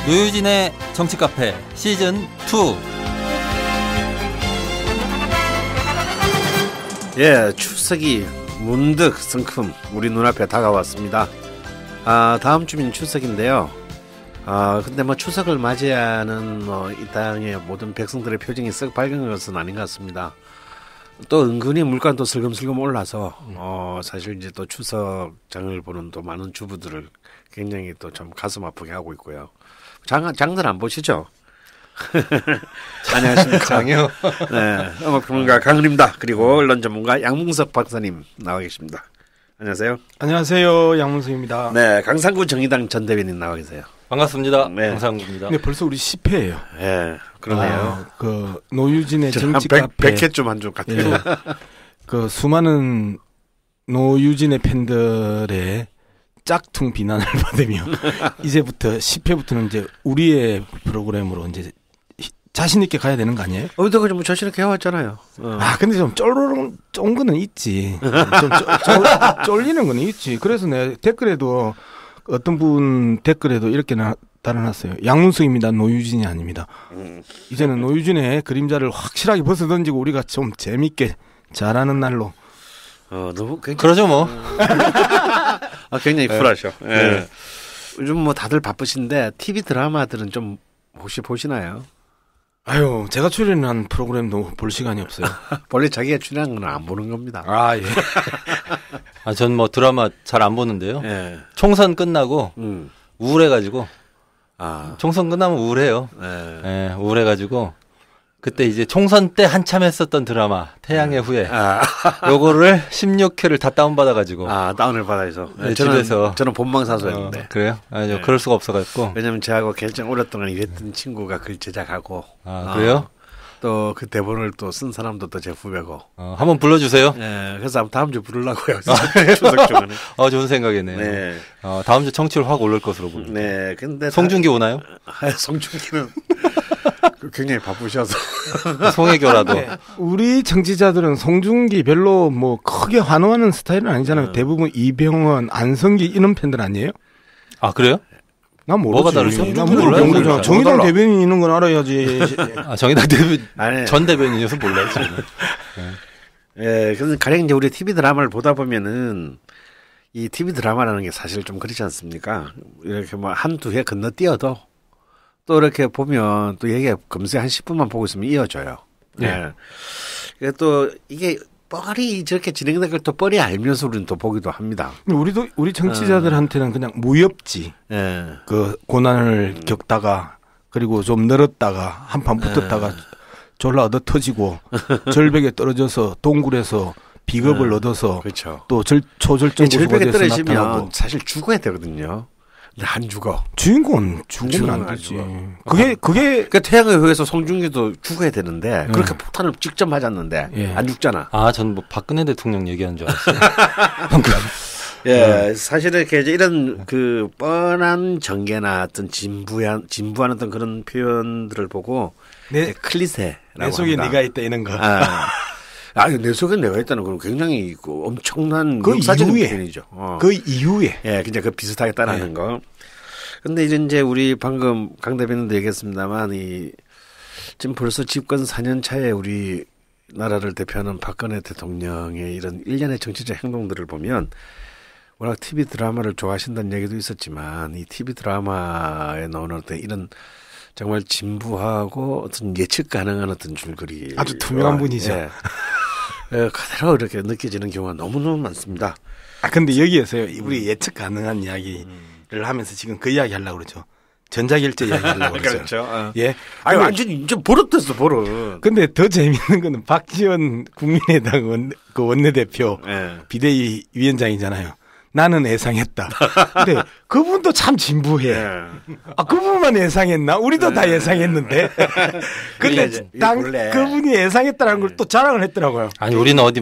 노유진의 정치카페 시즌2. 예, 추석이 문득 성큼 우리 눈앞에 다가왔습니다. 다음 주면 추석인데요. 근데 뭐 추석을 맞이하는 이 땅의 모든 백성들의 표정이 썩 밝은 것은 아닌 것 같습니다. 또 은근히 물가도 슬금슬금 올라서 사실 이제 또 추석장을 보는 또 많은 주부들을 굉장히 또 좀 가슴 아프게 하고 있고요. 장들 안 보시죠? 안녕하십니까. 장이요. 네, 음악평론가 강은입니다. 그리고 언론 전문가 양문석 박사님 나와 계십니다. 안녕하세요. 안녕하세요. 양문석입니다. 네, 강상구 정의당 전 대변인 나와 계세요. 반갑습니다. 네. 강상구입니다. 근데 벌써 우리 10회예요. 네, 그러네요. 그 노유진의 한 정치 카페 100회쯤 한 줄 같아요. 예, 그 수많은 노유진의 팬들의 짝퉁 비난을 받으며 이제부터 10회부터는 이제 우리의 프로그램으로 이제 자신 있게 가야 되는 거 아니에요? 어디다가 좀 자신 있게 해왔잖아요. 근데 좀 쫀 거는 있지. 좀 쫄리는 거는 있지. 그래서 내가 댓글에도 어떤 분 댓글에도 이렇게 달아놨어요. 양문석입니다. 노유진이 아닙니다. 이제는 노유진의 그림자를 확실하게 벗어던지고 우리가 좀 재밌게 잘하는 날로. 너무 그러죠 뭐. 굉장히 쿨하셔. 예. 네. 요즘 뭐 다들 바쁘신데 TV 드라마들은 좀 혹시 보시나요? 아유, 제가 출연한 프로그램도 볼 시간이 없어요. 원래 자기가 출연한 건 안 보는 겁니다. 예. 전 뭐 드라마 잘 안 보는데요. 예. 총선 끝나고 우울해가지고 총선 끝나면 우울해요. 예. 예, 우울해가지고 그때 이제 총선 때 한참 했었던 드라마 태양의 후예 요거를 16회를 다 다운받아가지고 다운을 받아서 네, 집에서 저는 본방사수였는데 그래요? 네. 그럴 수가 없어가지고. 왜냐면 저하고 결정 오랫동안 일했던 친구가 그걸 제작하고 그래요? 또 그 대본을 또 쓴 사람도 또 제 후배고 한번 불러주세요. 예, 그래서 다음 주 부르려고요. 추석 중에는. 좋은 생각이네요. 네. 다음 주 청취율 확 오를 것으로 보입니다. 네, 근데 송중기 오나요? 송중기는 굉장히 바쁘셔서 송혜교라도. 네. 우리 정치자들은 송중기 별로 뭐 크게 환호하는 스타일은 아니잖아요. 대부분 이병헌, 안성기 이런 팬들 아니에요? 그래요? 난 모르지. 뭐가 다르죠? 난 모르죠. 정의당 달라? 대변인 있는 건 알아야지. 정의당 대변인 아니. 전 대변인이어서 몰라요. 지금. 예, 그래서 가령 이제 우리 TV 드라마를 보다 보면은 이 TV 드라마라는 게 사실 좀 그렇지 않습니까? 이렇게 뭐 한두 해 건너뛰어도 또 이렇게 보면 또 얘기가 금세 한 10분만 보고 있으면 이어져요. 예. 예. 또 이게 뻔히 저렇게 진행된 걸 또 뻔히 알면서 우리는 또 보기도 합니다. 우리 정치자들한테는 그냥 무협지. 예. 그 고난을 겪다가 그리고 좀 늘었다가 한판 붙었다가 졸라 얻어 터지고 절벽에 떨어져서 동굴에서 비겁을 얻어서 그렇죠. 또 초절정 절벽에 고수가 돼서 떨어지면 나타나고. 사실 죽어야 되거든요. 근데 안 죽어. 주인공은 죽으면 안 되지. 그게 그러니까 태양의 후예에서 송중기도 죽어야 되는데 그렇게 폭탄을 직접 맞았는데 안 죽잖아. 전 뭐 박근혜 대통령 얘기한 줄 알았어요. 예, 사실은 이렇게 이런 그 뻔한 전개나 어떤 진부한 어떤 그런 표현들을 보고 내 클리셰라고 내 속에 합니다. 네가 있다 이런 거. 내 속에 내가 있다는 건 굉장히 그 엄청난 그 역사적인 이후에. 표현이죠. 그 이후에 예, 그냥 그 비슷하게 따라하는 거. 근데 이제 우리 방금 강 대변인도 얘기했습니다만 지금 벌써 집권 4년 차에 우리 나라를 대표하는 박근혜 대통령의 이런 일련의 정치적 행동들을 보면 워낙 TV 드라마를 좋아하신다는 얘기도 있었지만 이 TV 드라마에 나오는 어떤 이런 정말 진부하고 어떤 예측 가능한 어떤 줄거리 아주 투명한 분이죠. 그대로 이렇게 느껴지는 경우가 너무너무 많습니다. 근데 여기에서요, 우리 예측 가능한 이야기를 하면서 지금 그 이야기 하려고 그러죠. 전자결제 이야기 하려고 그러죠. 그렇죠. 예. 완전 이제 버릇됐어, 버릇. 근데 더 재밌는 거는 박지원 국민의당 그 원내대표 비대위 위원장이잖아요. 나는 예상했다. 근데 그분도 참 진부해. 그분만 예상했나? 우리도 다 예상했는데. 근데 그분이 예상했다는 걸 또 자랑을 했더라고요. 우리는 어디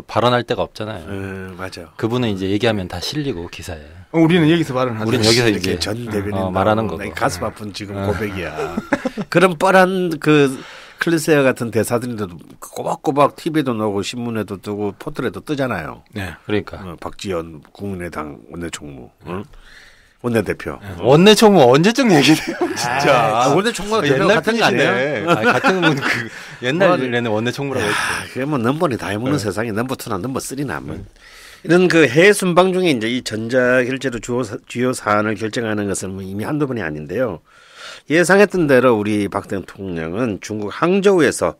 발언할 데가 없잖아요. 맞아. 그분은 이제 얘기하면 다 실리고 기사에. 우리는 여기서 발언하죠. 우리는 여기서 이제 전 대변인 말하는 거고. 가슴 아픈 지금 고백이야. 그런 뻔한 클리셰 같은 대사들인데도 꼬박꼬박 TV에도 나오고 신문에도 뜨고 포털에도 뜨잖아요. 네, 그러니까 박지원 국민의당 원내총무. 원내대표. 원내총무 언제쯤 얘기돼요, 진짜. 원내총무가 옛날 같은 거 아니에요? 같은 분 옛날에는 원내총무라고 했죠. 그게 뭐 넘버니 다 해먹는 세상에 넘버 2나 넘버 3나 뭐. 이런 그 해외 순방 중에 이제 이 전자결제로 주요 사안을 결정하는 것은 뭐 이미 한두 번이 아닌데요. 예상했던 대로 우리 박 대통령은 중국 항저우에서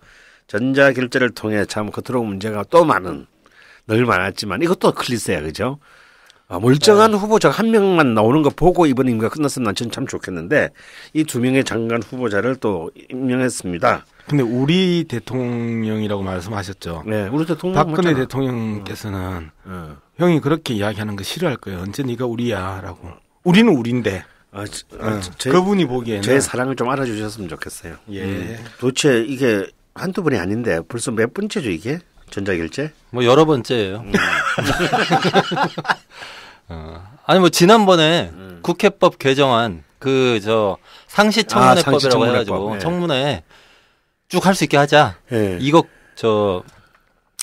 전자결제를 통해 참 겉으로 문제가 또 늘 많았지만 이것도 클리셰야, 그죠? 멀쩡한 후보자가 한 명만 나오는 거 보고 이번 임기가 끝났으면 난 참 좋겠는데 이 2명의 장관 후보자를 또 임명했습니다. 근데 우리 대통령이라고 말씀하셨죠. 네, 우리 대통령 박근혜 대통령께서는 형이 그렇게 이야기하는 거 싫어할 거예요. 언제 네가 우리야라고. 우리는 우리인데. 그분이 보기에는 제 사랑을 좀 알아주셨으면 좋겠어요. 예. 도대체 이게 한두 번이 아닌데 벌써 몇 번째죠 이게 전자결제? 뭐 여러 번째예요. 아니 뭐 지난번에 국회법 개정안 상시청문회법이라고 해가지고 청문회 쭉 할 수 있게 하자. 예. 이거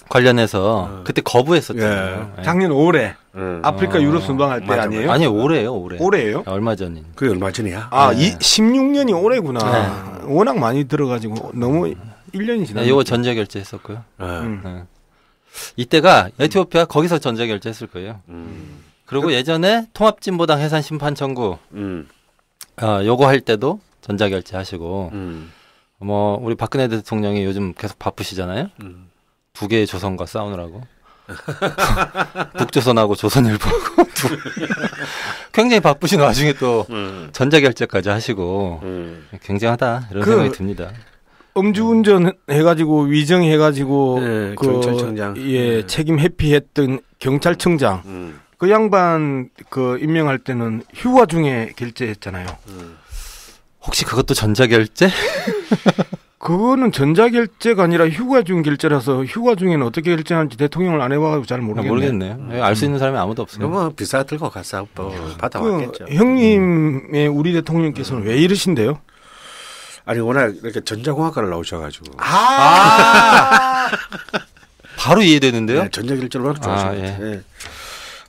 관련해서 그때 거부했었잖아요. 예. 작년 5월에 아프리카 유럽 순방할 때 아니에요? 아니 올해예요, 올해. 올해예요? 얼마 전인. 그게 얼마 전이야? 16년이 올해구나. 워낙 많이 들어가지고 너무 1년이 지났네. 이거 전자결제 했었고요. 이때가 에티오피아 거기서 전자결제 했을 거예요. 그리고 예전에 통합진보당 해산심판 청구 요거 할 때도 전자결제 하시고 뭐 우리 박근혜 대통령이 요즘 계속 바쁘시잖아요. 2개의 조선과 싸우느라고. 북조선하고 조선일보하고 굉장히 바쁘신 와중에 또 전자결제까지 하시고 굉장하다 이런 생각이 듭니다. 음주운전 해가지고 위정해가지고 경찰청장 책임 회피했던 경찰청장 그 양반 임명할 때는 휴가 중에 결제했잖아요. 혹시 그것도 전자결제? 그거는 전자결제가 아니라 휴가 중 결제라서 휴가 중에는 어떻게 결제하는지 대통령을 안 해봐가지고 잘 모르겠네요. 알 수 있는 사람이 아무도 없어요. 뭐 비싸 들고 가서 받아왔겠죠. 형님의 우리 대통령께서는 왜 이러신데요? 아니 워낙 이렇게 전자공학과를 나오셔가지고 바로 이해되는데요. 네, 전자결제를 워낙 좋아하셔가지고. 예.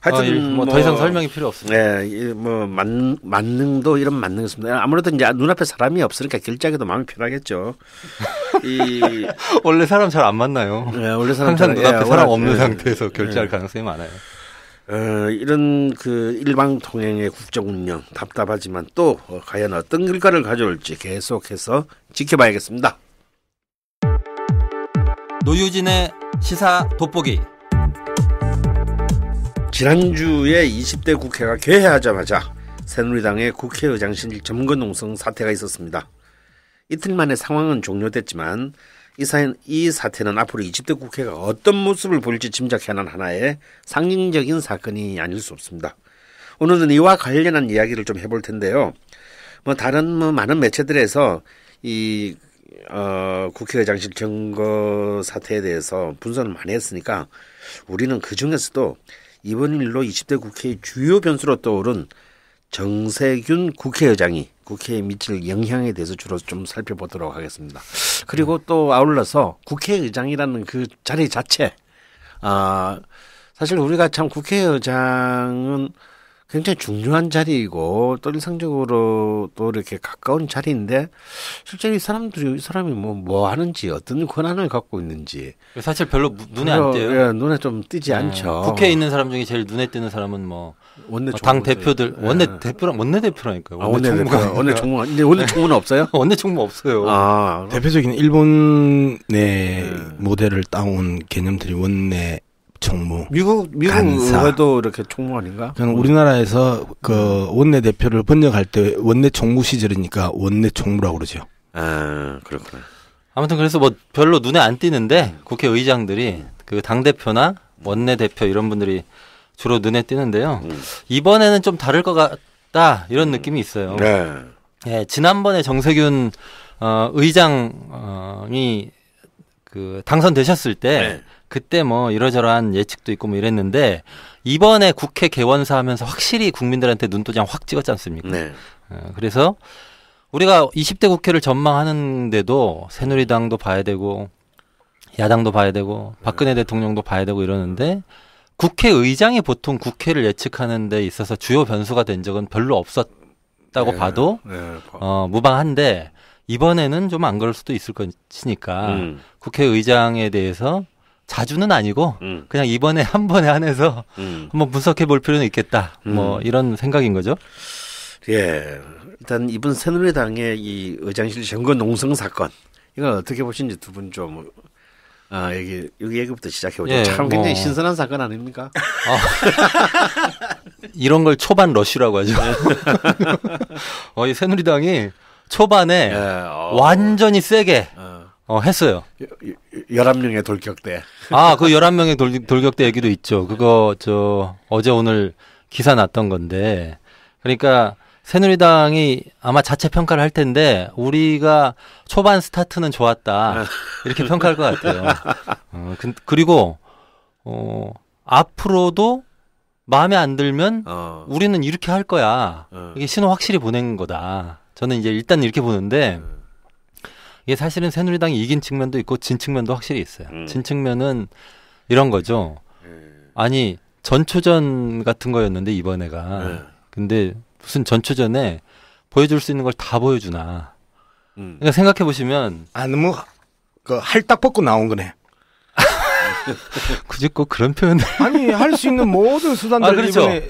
하여튼 뭐 더 이상 설명이 필요 없습니다. 네, 뭐 만능도 이런 만능이었습니다. 아무래도 이제 눈앞에 사람이 없으니까 결제하기도 마음이 편하겠죠. 원래 사람 잘 안 만나요. 네, 원래 사람 항상 눈앞에 사람 없는 상태에서 결제할 가능성이 많아요. 이런 일방 통행의 국정 운영 답답하지만 또 과연 어떤 결과를 가져올지 계속해서 지켜봐야겠습니다. 노유진의 시사 돋보기. 지난주에 20대 국회가 개회하자마자 새누리당의 국회의장실 점거농성 사태가 있었습니다. 이틀 만에 상황은 종료됐지만 이 사태는 앞으로 20대 국회가 어떤 모습을 보일지 짐작하는 하나의 상징적인 사건이 아닐 수 없습니다. 오늘은 이와 관련한 이야기를 좀 해볼 텐데요. 다른 많은 매체들에서 이 국회의장실 점거 사태에 대해서 분석을 많이 했으니까 우리는 그 중에서도 이번 일로 20대 국회의 주요 변수로 떠오른 정세균 국회의장이 국회에 미칠 영향에 대해서 주로 좀 살펴보도록 하겠습니다. 그리고 또 아울러서 국회의장이라는 그 자리 자체, 사실 우리가 참 국회의장은 굉장히 중요한 자리이고 또 일상적으로 또 이렇게 가까운 자리인데 실제 이 사람이 뭐 하는지 어떤 권한을 갖고 있는지 사실 별로 눈에 안 띄어요. 예, 눈에 좀 띄지 않죠. 국회에 있는 사람 중에 제일 눈에 띄는 사람은 당 대표들 원내 대표라니까요. 원내 총무 이제 원내 총무는 없어요? 원내 총무 없어요. 대표적인 일본의 모델을 따온 개념들이 원내 총무, 미국 의회도 이렇게 총무 아닌가? 저는 우리나라에서 원내 대표를 번역할 때 원내 총무 시절이니까 원내 총무라고 그러죠. 그렇구나. 아무튼 그래서 별로 눈에 안 띄는데 국회의장들이 당 대표나 원내 대표 이런 분들이 주로 눈에 띄는데요. 이번에는 좀 다를 것 같다 이런 느낌이 있어요. 네. 예, 지난번에 정세균 의장이 당선되셨을 때. 그때 이러저러한 예측도 있고 이랬는데 이번에 국회 개원사 하면서 확실히 국민들한테 눈도장 확 찍었지 않습니까? 네. 그래서 우리가 20대 국회를 전망하는데도 새누리당도 봐야 되고 야당도 봐야 되고 박근혜 대통령도 봐야 되고 이러는데 국회의장이 보통 국회를 예측하는 데 있어서 주요 변수가 된 적은 별로 없었다고 봐도 무방한데 이번에는 좀 안 그럴 수도 있을 것이니까 국회의장에 대해서 자주는 아니고 그냥 이번에 한 번에 한해서 한번 분석해 볼 필요는 있겠다. 뭐 이런 생각인 거죠. 예. 일단 이번 새누리당의 이 의장실 선거 농성 사건 이걸 어떻게 보시는지 두 분 좀 여기 얘기부터 시작해보죠. 예, 참 굉장히 신선한 사건 아닙니까? 이런 걸 초반 러쉬라고 하죠. 이 새누리당이 초반에 완전히 세게 했어요. 11명의 돌격대. 그 11명의 돌격대 얘기도 있죠. 그거 어제 오늘 기사 났던 건데. 그러니까 새누리당이 아마 자체 평가를 할 텐데 우리가 초반 스타트는 좋았다. 이렇게 평가할 것 같아요. 그리고 앞으로도 마음에 안 들면 우리는 이렇게 할 거야. 이게 신호 확실히 보낸 거다. 저는 이제 일단 이렇게 보는데 이게 사실은 새누리당이 이긴 측면도 있고 진 측면도 확실히 있어요. 진 측면은 이런 거죠. 아니 전초전 같은 거였는데 이번에가 근데 무슨 전초전에 보여줄 수 있는 걸 다 보여주나. 그러니까 생각해 보시면 너무 할딱 벗고 나온 거네. 굳이 꼭 그런 표현을 할 수 있는 모든 수단들 그렇죠. 이번에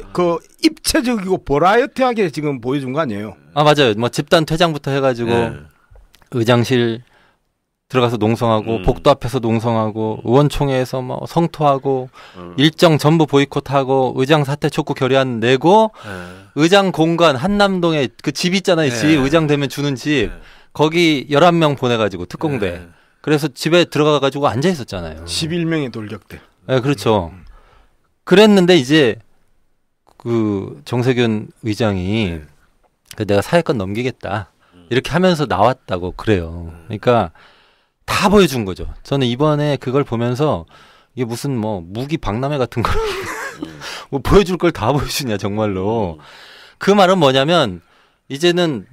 입체적이고 버라이어티하게 지금 보여준 거 아니에요? 맞아요. 뭐 집단 퇴장부터 해가지고 의장실 들어가서 농성하고 복도 앞에서 농성하고 의원총회에서 뭐 성토하고 일정 전부 보이콧하고 의장 사퇴 촉구 결의안 내고 의장 공간 한남동에 그 집 있잖아요. 집 의장 되면 주는 집 거기 11명 보내가지고 특공대 그래서 집에 들어가가지고 앉아 있었잖아요. 11명의 돌격대. 네, 그렇죠. 그랬는데 이제 그 정세균 의장이 내가 사회권 넘기겠다 이렇게 하면서 나왔다고 그래요. 그러니까 다 보여준 거죠. 저는 이번에 그걸 보면서 이게 무슨 뭐 무기 박람회 같은 거 뭐 보여줄 걸 다 보여주냐 정말로. 그 말은 뭐냐면 이제는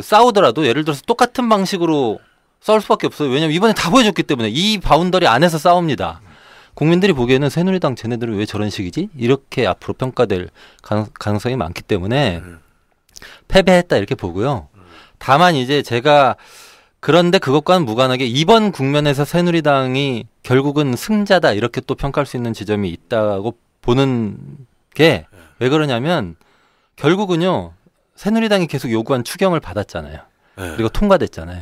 싸우더라도 예를 들어서 똑같은 방식으로 싸울 수밖에 없어요. 왜냐면 이번에 다 보여줬기 때문에 이 바운더리 안에서 싸웁니다. 국민들이 보기에는 새누리당 쟤네들은 왜 저런 식이지? 이렇게 앞으로 평가될 가능성이 많기 때문에 패배했다 이렇게 보고요. 다만 이제 제가 그런데 그것과는 무관하게 이번 국면에서 새누리당이 결국은 승자다 이렇게 또 평가할 수 있는 지점이 있다고 보는 게 왜 그러냐면 결국은요. 새누리당이 계속 요구한 추경을 받았잖아요. 그리고 통과됐잖아요.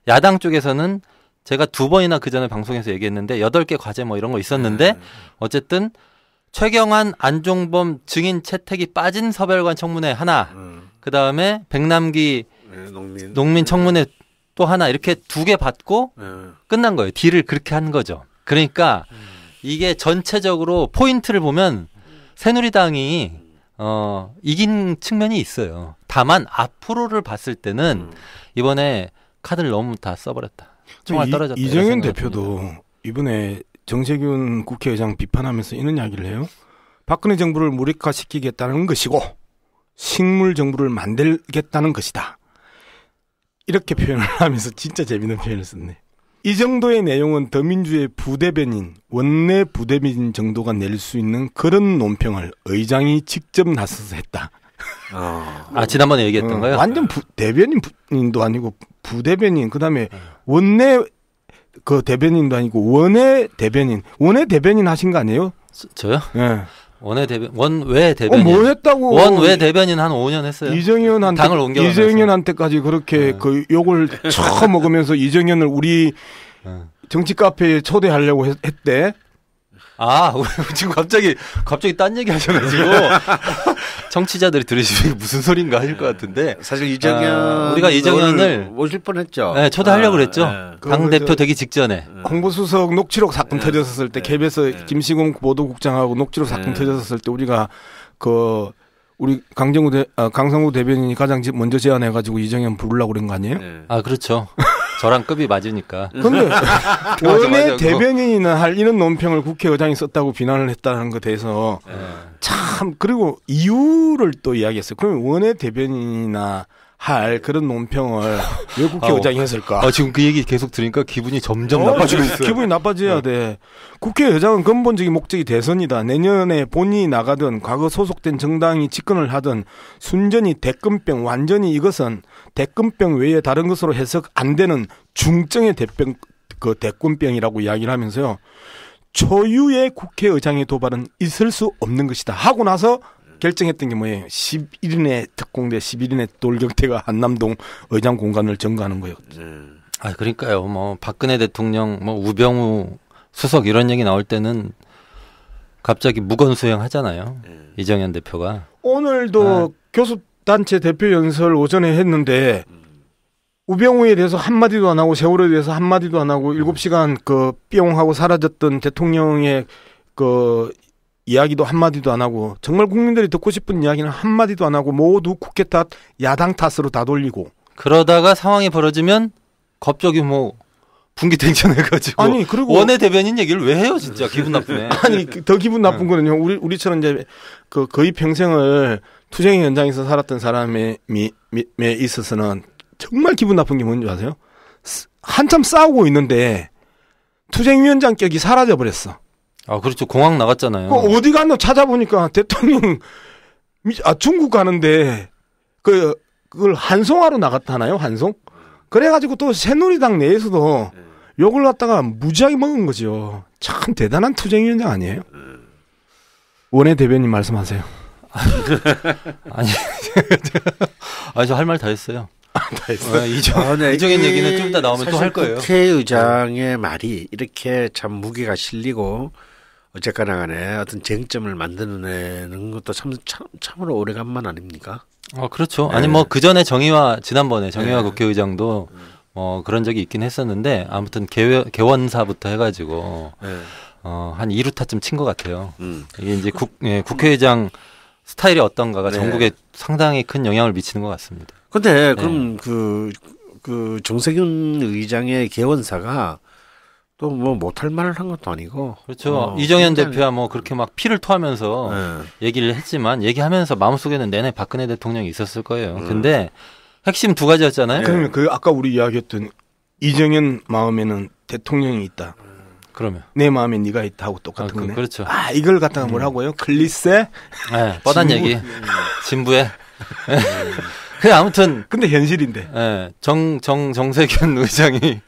야당 쪽에서는 제가 2번이나 그 전에 방송에서 얘기했는데 8개 과제 뭐 이런 거 있었는데 어쨌든 최경환, 안종범 증인 채택이 빠진 서별관 청문회 하나 그 다음에 백남기 농민 청문회 또 하나 이렇게 2개 받고 끝난 거예요. 딜을 그렇게 한 거죠. 그러니까 이게 전체적으로 포인트를 보면 새누리당이 이긴 측면이 있어요. 다만 앞으로를 봤을 때는 이번에 카드를 너무 다 써버렸다. 총알 떨어졌다. 이정현 대표도 이번에 정세균 국회의장 비판하면서 이런 이야기를 해요. 박근혜 정부를 무력화시키겠다는 것이고 식물 정부를 만들겠다는 것이다. 이렇게 표현을 하면서 진짜 재밌는 표현을 썼네. 이 정도의 내용은 더민주의 부대변인, 원내 부대변인 정도가 낼 수 있는 그런 논평을 의장이 직접 나서서 했다. 지난번에 얘기했던 거요? 완전 대변인도 아니고 부대변인, 그 다음에 원내 대변인도 아니고 원외 대변인 하신 거 아니에요? 저요? 네. 원외 대변인. 뭐 했다고? 원외 대변인 한 5년 했어요. 이정현한테까지 그렇게 그 욕을 처 먹으면서 이정현을 우리 정치 카페에 초대하려고 했대. 지금 갑자기 딴 얘기 하셔가지고 청취자들이 들으시면 무슨 소린가 하실 것 같은데 사실 우리가 이정현을 모실 뻔했죠. 네, 초대하려고 그랬죠. 당 대표 되기 직전에 홍보수석 녹취록 사건 터졌었을 때 KBS 김시공 보도국장하고 녹취록 사건 터졌었을 때 우리가 우리 강성구 대변인이 가장 먼저 제안해가지고 이정현 부르려고 그런 거 아니에요? 그렇죠. 저랑 급이 맞으니까. 근데 원내 대변인이나 할 이런 논평을 국회의장이 썼다고 비난을 했다는 것에 대해서 참 그리고 이유를 또 이야기했어요. 그럼 원내 대변인이나 할 그런 논평을 왜 국회의장이 했을까? 지금 그 얘기 계속 들으니까 기분이 점점 나빠지고 있어요. 기분이 나빠져야 돼. 국회의장은 근본적인 목적이 대선이다. 내년에 본인이 나가든 과거 소속된 정당이 집권을 하든 순전히 대권병, 완전히 이것은 대권병 외에 다른 것으로 해석 안 되는 중증의 대권병이라고 이야기를 하면서요. 초유의 국회의장의 도발은 있을 수 없는 것이다. 하고 나서 결정했던 게 뭐예요? 11인의 특공대, 11인의 돌격대가 한남동 의장 공간을 점거하는 거예요. 그러니까요. 뭐 박근혜 대통령, 뭐 우병우 수석 이런 얘기 나올 때는 갑자기 무건수행 하잖아요. 이정현 대표가. 오늘도 교섭단체 대표 연설 오전에 했는데 우병우에 대해서 한마디도 안 하고 세월호에 대해서 한마디도 안 하고 7시간 뿅 하고 사라졌던 대통령의 이야기도 한마디도 안 하고 정말 국민들이 듣고 싶은 이야기는 한마디도 안 하고 모두 국회 탓, 야당 탓으로 다 돌리고 그러다가 상황이 벌어지면 갑자기 분기탱천해가지고 그리고 원내 대변인 얘기를 왜 해요 진짜 기분 나쁘네. 더 기분 나쁜 거는요. 우리처럼 이제 거의 평생을 투쟁의 현장에서 살았던 사람에 있어서는 정말 기분 나쁜 게 뭔지 아세요? 한참 싸우고 있는데 투쟁위원장격이 사라져 버렸어. 그렇죠. 공항 나갔잖아요. 어디 갔나 찾아보니까 대통령 중국 가는데 그걸 한송하러 나갔다나요? 한송? 그래가지고 또 새누리당 내에서도 욕을 갖다가 무지하게 먹은 거죠. 참 대단한 투쟁위원장 아니에요? 원내 대변인 말씀하세요. 저 할 말 다 했어요. 다 했어요. 이정현 얘기는 좀 이따 나오면 또 할 거예요. 국회의장의 말이 이렇게 참 무게가 실리고 어쨌거나 간에 어떤 쟁점을 만들어내는 것도 참으로 오래간만 아닙니까? 그렇죠. 아니 그전에 지난번에 정의화 국회의장도 그런 적이 있긴 했었는데 아무튼 개원사부터 해가지고 한 2루타쯤 친 것 같아요. 이게 이제 국회의장 스타일이 어떤가가 전국에 상당히 큰 영향을 미치는 것 같습니다. 근데 그럼 그 정세균 의장의 개원사가 또 못할 말을 한 것도 아니고. 그렇죠. 이정현 대표야 그렇게 막 피를 토하면서 얘기를 했지만 얘기하면서 마음속에는 내내 박근혜 대통령이 있었을 거예요. 근데 핵심 두 가지였잖아요. 그러면 아까 우리 이야기했던 이정현 마음에는 대통령이 있다. 그러면 내 마음에 네가 있다 하고 똑같은 거네. 그렇죠. 이걸 갖다가 뭐라고요? 클리세? 뻔한 얘기. 진부해. 아무튼 근데 현실인데. 정세균 의장이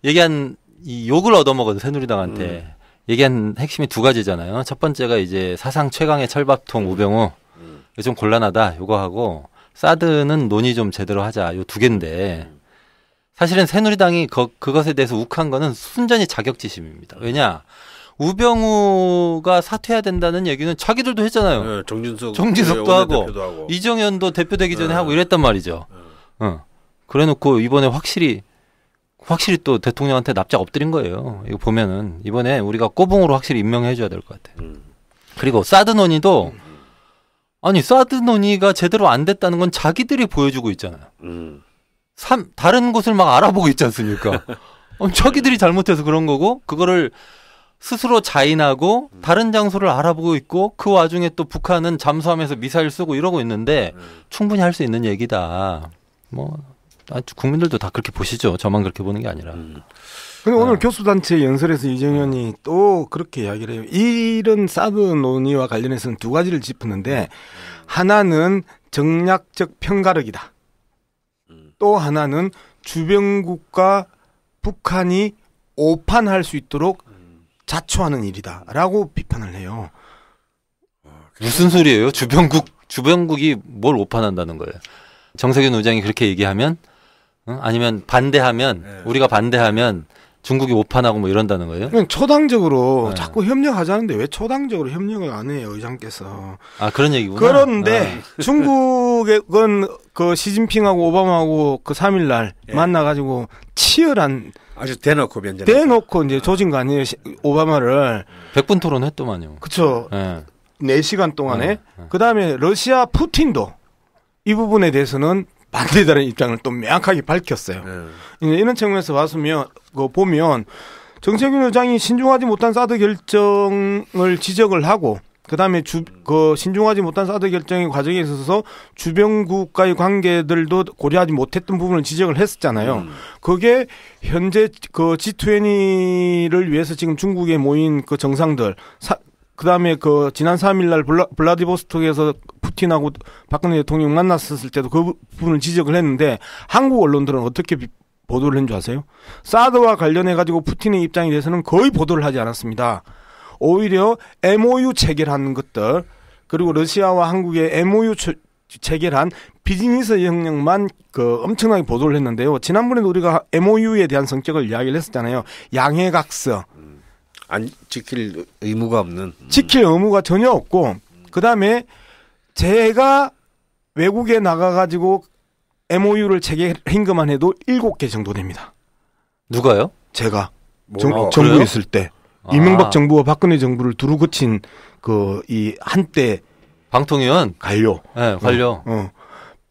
얘기한 이 욕을 얻어먹은 새누리당한테 얘기한 핵심이 두 가지잖아요. 첫 번째가 이제 사상 최강의 철밥통 우병우 좀 곤란하다 요거 하고 사드는 논의 좀 제대로 하자 요 두 개인데 사실은 새누리당이 그것에 대해서 욱한 거는 순전히 자격지심입니다. 왜냐 우병우가 사퇴해야 된다는 얘기는 자기들도 했잖아요. 정진석도 하고 이정현도 대표되기 전에 하고 이랬단 말이죠. 그래놓고 이번에 확실히 또 대통령한테 납작 엎드린 거예요. 이거 보면은 이번에 우리가 꼬붕으로 확실히 임명해줘야 될 것 같아요. 그리고 사드 논의도 사드 논의가 제대로 안 됐다는 건 자기들이 보여주고 있잖아요. 다른 곳을 막 알아보고 있지 않습니까? 자기들이 잘못해서 그런 거고 그거를 스스로 자인하고 다른 장소를 알아보고 있고 그 와중에 또 북한은 잠수함에서 미사일 쏘고 이러고 있는데 충분히 할 수 있는 얘기다. 국민들도 다 그렇게 보시죠. 저만 그렇게 보는 게 아니라. 근데 오늘 교수단체 연설에서 이정현이 또 그렇게 이야기를 해요. 이런 사드 논의와 관련해서는 두 가지를 짚었는데 하나는 정략적 편가르기다. 또 하나는 주변국과 북한이 오판할 수 있도록 자초하는 일이다라고 비판을 해요. 무슨 소리예요? 주변국이 뭘 오판한다는 거예요? 정세균 의장이 그렇게 얘기하면 아니면 반대하면 우리가 반대하면 중국이 오판하고 이런다는 거예요? 그냥 초당적으로 자꾸 협력하자는데 왜 초당적으로 협력을 안 해요, 의장께서. 그런 얘기구나. 그런데 중국은 시진핑하고 오바마하고 3일날 만나가지고 치열한 아주 대놓고 이제 조진 거 아니에요, 오바마를. 100분 토론했더만요. 그렇죠. 4시간 동안에. 그다음에 러시아 푸틴도 이 부분에 대해서는 반대다는 입장을 또 명확하게 밝혔어요. 이제 이런 측면에서 보면 정세균 의장이 신중하지 못한 사드 결정을 지적을 하고 그다음에 신중하지 못한 사드 결정의 과정에 있어서 주변국과의 관계들도 고려하지 못했던 부분을 지적을 했었잖아요. 그게 현재 그 G20를 위해서 지금 중국에 모인 그 정상들, 그다음에 그 지난 3일날 블라디보스톡에서 푸틴하고 박근혜 대통령 만났었을 때도 그 부분을 지적을 했는데 한국 언론들은 어떻게 보도를 한 줄 아세요? 사드와 관련해 가지고 푸틴의 입장에 대해서는 거의 보도를 하지 않았습니다. 오히려 MOU 체결한 것들, 그리고 러시아와 한국의 MOU 체결한 비즈니스 영역만 엄청나게 보도를 했는데요. 지난번에도 우리가 MOU에 대한 성격을 이야기를 했었잖아요. 양해각서. 안 지킬 의무가 없는. 지킬 의무가 전혀 없고, 그 다음에 제가 외국에 나가가지고 MOU를 체결한 것만 해도 7개 정도 됩니다. 누가요? 제가 정부에 있을 때. 이명박 정부와 박근혜 정부를 두루 거친 이 한때 방통위원 관료. 네, 관료.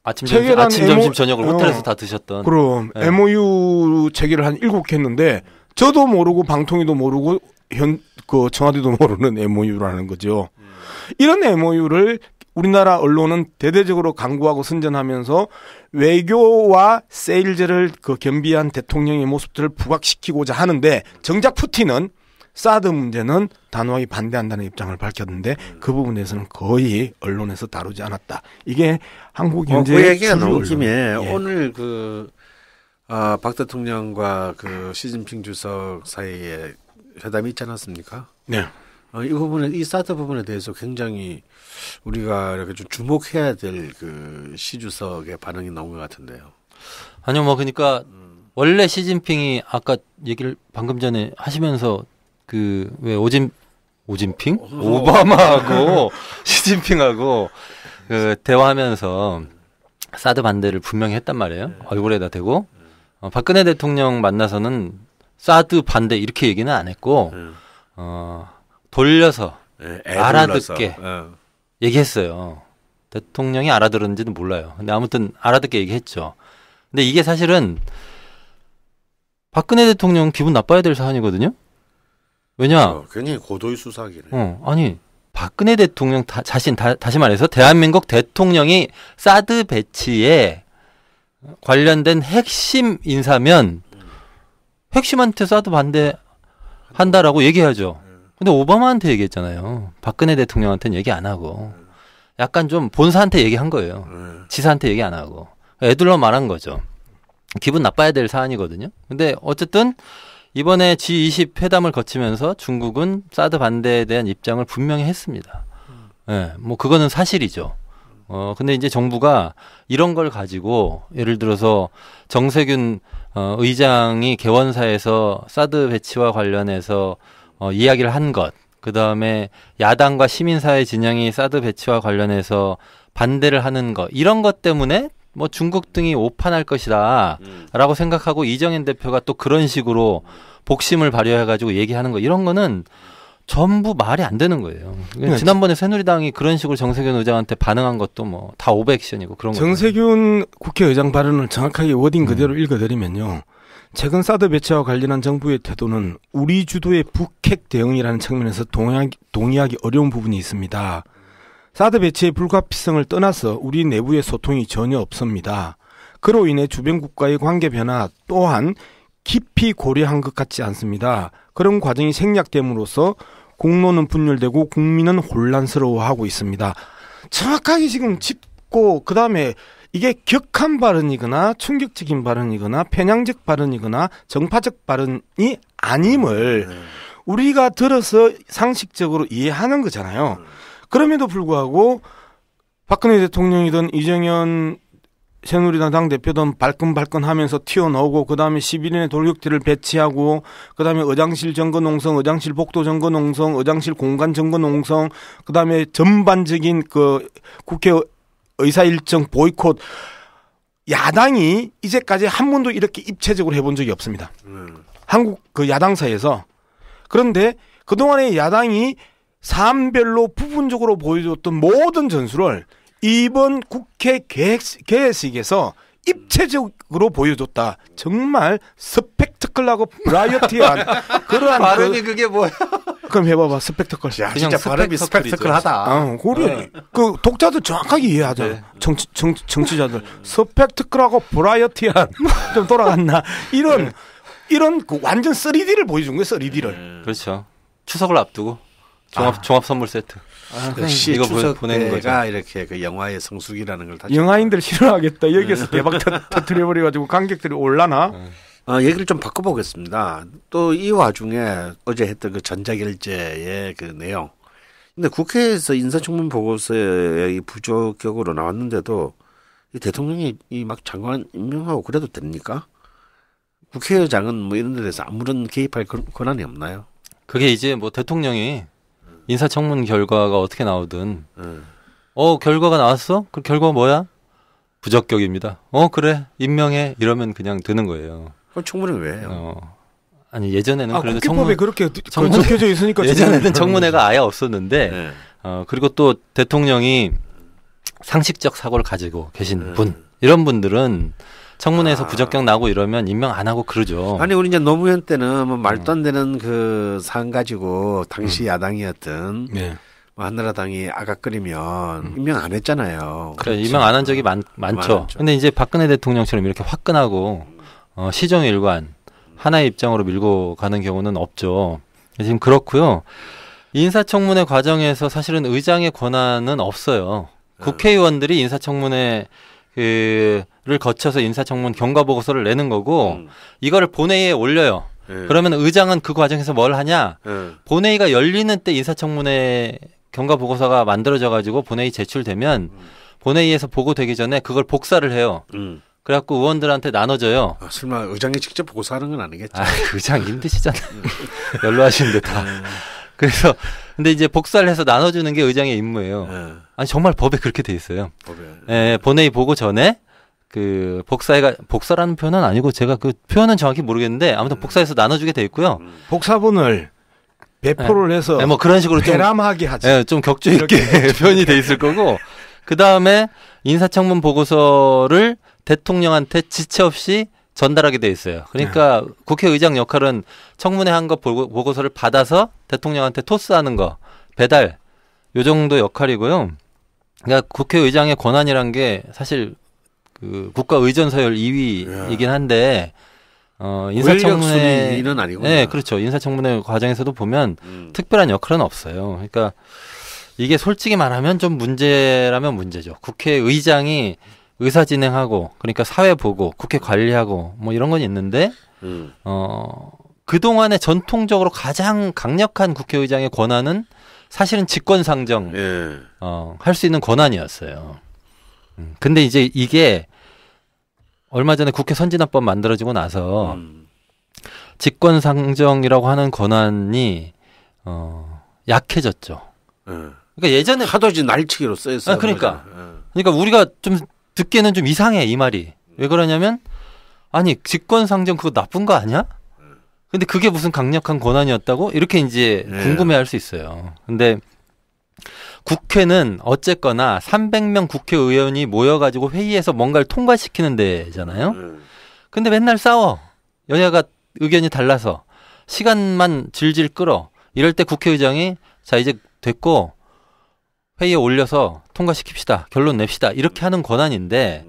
아침 점심 저녁을 호텔에서 다 드셨던. 그럼 네. MOU 체결을 한 7개 했는데 저도 모르고 방통위도 모르고 청와대도 모르는 MOU라는 거죠. 이런 MOU를 우리나라 언론은 대대적으로 강구하고 선전하면서 외교와 세일즈를 겸비한 대통령의 모습들을 부각시키고자 하는데 정작 푸틴은 사드 문제는 단호하게 반대한다는 입장을 밝혔는데 그 부분에서는 거의 언론에서 다루지 않았다. 이게 한국 현재 그 얘기가 나온 김에 오늘 박 대통령과 시진핑 주석 사이에 회담이 있지 않았습니까? 네. 이 사드 부분에 대해서 굉장히 우리가 이렇게 좀 주목해야 될 시 주석의 반응이 나온 것 같은데요. 아니요, 그러니까 원래 시진핑이 아까 얘기를 방금 전에 하시면서 왜 오진핑? 오바마하고 시진핑하고 대화하면서 사드 반대를 분명히 했단 말이에요. 얼굴에다 대고. 박근혜 대통령 만나서는 사드 반대 이렇게 얘기는 안 했고, 돌려서 알아듣게 얘기했어요. 대통령이 알아들었는지는 몰라요. 근데 아무튼 알아듣게 얘기했죠. 근데 이게 사실은 박근혜 대통령 기분 나빠야 될 사안이거든요. 왜냐? 굉장히 고도의 수사기네. 아니 박근혜 대통령 다시 말해서 대한민국 대통령이 사드 배치에 관련된 핵심 인사면 핵심한테 사드 반대한다라고 얘기하죠. 근데 오바마한테 얘기했잖아요. 박근혜 대통령한테는 얘기 안 하고 약간 좀 본사한테 얘기한 거예요. 지사한테 얘기 안 하고 애들로 말한 거죠. 기분 나빠야 될 사안이거든요. 근데 어쨌든 이번에 G20 회담을 거치면서 중국은 사드 반대에 대한 입장을 분명히 했습니다. 네, 그거는 사실이죠. 근데 이제 정부가 이런 걸 가지고 예를 들어서 정세균 의장이 개원사에서 사드 배치와 관련해서 이야기를 한 것, 그 다음에 야당과 시민사회 진영이 사드 배치와 관련해서 반대를 하는 것, 이런 것 때문에 중국 등이 오판할 것이다 라고 생각하고 이정현 대표가 또 그런 식으로 복심을 발휘해가지고 얘기하는 거, 이런 거는 전부 말이 안 되는 거예요. 지난번에 새누리당이 그런 식으로 정세균 의장한테 반응한 것도 다 오버액션이고 그런 거죠. 정세균 국회의장 발언을 정확하게 워딩 그대로 읽어드리면요. 최근 사드 배치와 관련한 정부의 태도는 우리 주도의 북핵 대응이라는 측면에서 동의하기 어려운 부분이 있습니다. 사드 배치의 불가피성을 떠나서 우리 내부의 소통이 전혀 없습니다. 그로 인해 주변국과의 관계 변화 또한 깊이 고려한 것 같지 않습니다. 그런 과정이 생략됨으로써 공론은 분열되고 국민은 혼란스러워하고 있습니다. 정확하게 지금 짚고 그다음에 이게 격한 발언이거나 충격적인 발언이거나 편향적 발언이거나 정파적 발언이 아님을 우리가 들어서 상식적으로 이해하는 거잖아요. 그럼에도 불구하고 박근혜 대통령이든 이정현 새누리당 당대표든 발끈발끈하면서 튀어나오고 그다음에 11인의 돌격대를 배치하고 그다음에 의장실 점거농성, 의장실 복도 점거농성, 의장실 공간 점거농성, 그다음에 전반적인 국회 의사일정 보이콧, 야당이 이제까지 한 번도 이렇게 입체적으로 해본 적이 없습니다. 한국 야당사에서. 그런데 그동안에 야당이 사안별로 부분적으로 보여줬던 모든 전술을 이번 국회 개회식에서 입체적으로 보여줬다. 정말 스펙트클하고 브라이어티한 그러한 발음이 그게 뭐야? 그럼 해봐봐 스펙터클. 야, 진짜 발음이 스펙터클하다. 그래. 그 독자들 정확하게 이해하자. 네. 정치자들 스펙터클하고 브라이어티한 좀 돌아갔나 이런 그 완전 3D를 보여준 거예요. 3D를. 그렇죠. 추석을 앞두고 종합 선물 세트. 역시 이거 추석 보내는 거가 이렇게 그 영화의 성수기라는 걸 다시. 영화인들 싫어하겠다. 여기서 대박 터뜨려버려가지고 관객들이 올라나. 얘기를 좀 바꿔보겠습니다. 또 이 와중에 어제 했던 그 전자결제의 그 내용. 근데 국회에서 인사청문 보고서에 부적격으로 나왔는데도 이 대통령이 이 막 장관 임명하고 그래도 됩니까? 국회의장은 뭐 이런 데 대해서 아무런 개입할 권한이 없나요? 그게 이제 뭐 대통령이 인사청문 결과가 어떻게 나오든 결과가 나왔어? 그 결과가 뭐야? 부적격입니다. 그래 임명해 이러면 그냥 드는 거예요. 그럼 청문회 왜 해요? 아니 예전에는 그래도 국회법에 그렇게 적혀져 있으니까 예전에는 청문회가 아예 없었는데 네. 그리고 또 대통령이 상식적 사고를 가지고 계신 분 이런 분들은 청문회에서 부적격 나고 이러면 임명 안 하고 그러죠. 아니 우리 이제 노무현 때는 뭐 말도 안 되는 그 사안 가지고 당시 야당이었던 네. 뭐 한나라당이 아각거리면 임명 안 했잖아요. 그래 그렇죠. 임명 안 한 적이 많죠. 근데 이제 박근혜 대통령처럼 이렇게 화끈하고 시정일관 하나의 입장으로 밀고 가는 경우는 없죠. 지금 그렇고요. 인사청문회 과정에서 사실은 의장의 권한은 없어요. 국회의원들이 인사청문회 를 거쳐서 인사청문 경과보고서를 내는 거고 이거를 본회의에 올려요. 그러면 의장은 그 과정에서 뭘 하냐? 본회의가 열리는 때 인사청문회 경과보고서가 만들어져 가지고 본회의 제출되면 본회의에서 보고되기 전에 그걸 복사를 해요. 그래갖고 의원들한테 나눠줘요. 설마 의장이 직접 보고서하는 건 아니겠죠? 의장 힘드시잖아요. 연로하시는데 다. 그래서 근데 이제 복사를 해서 나눠주는 게 의장의 임무예요. 아니 정말 법에 그렇게 돼 있어요. 법에. 본회의 보고 전에 그 복사라는 표현은 아니고 제가 그 표현은 정확히 모르겠는데 아무튼 복사해서 나눠주게 돼 있고요. 복사본을 배포를 해서 뭐 그런 식으로 배람하게 하지. 좀 격조 있게 표현이 돼 있을 거고 그 다음에 인사청문 보고서를 대통령한테 지체 없이 전달하게 돼 있어요. 그러니까 국회의장 역할은 청문회 한 거 보고서를 받아서 대통령한테 토스하는 거 배달 요 정도 역할이고요. 그러니까 국회의장의 권한이란 게 사실 그 국가 의전 서열 2위이긴 한데 인사청문회는 아니고. 네, 그렇죠. 인사청문회 과정에서도 보면 특별한 역할은 없어요. 그러니까 이게 솔직히 말하면 좀 문제라면 문제죠. 국회의장이 의사 진행하고 그러니까 사회 보고 국회 관리하고 뭐 이런 건 있는데 그동안에 전통적으로 가장 강력한 국회의장의 권한은 사실은 직권상정 할 수 있는 권한이었어요. 근데 이제 이게 얼마 전에 국회 선진화법 만들어지고 나서 직권상정이라고 하는 권한이 약해졌죠. 그러니까 예전에 하도 이제 날치기로 쓰였어요. 그러니까 우리가 좀 듣기에는 좀 이상해 이 말이. 왜 그러냐면 아니 직권상정 그거 나쁜 거 아니야? 근데 그게 무슨 강력한 권한이었다고? 이렇게 이제 궁금해할 수 있어요. 근데 국회는 어쨌거나 300명 국회의원이 모여가지고 회의에서 뭔가를 통과시키는 데잖아요. 근데 맨날 싸워. 여야가 의견이 달라서 시간만 질질 끌어. 이럴 때 국회의장이 자 이제 됐고 회의에 올려서 통과시킵시다. 결론 냅시다. 이렇게 하는 권한인데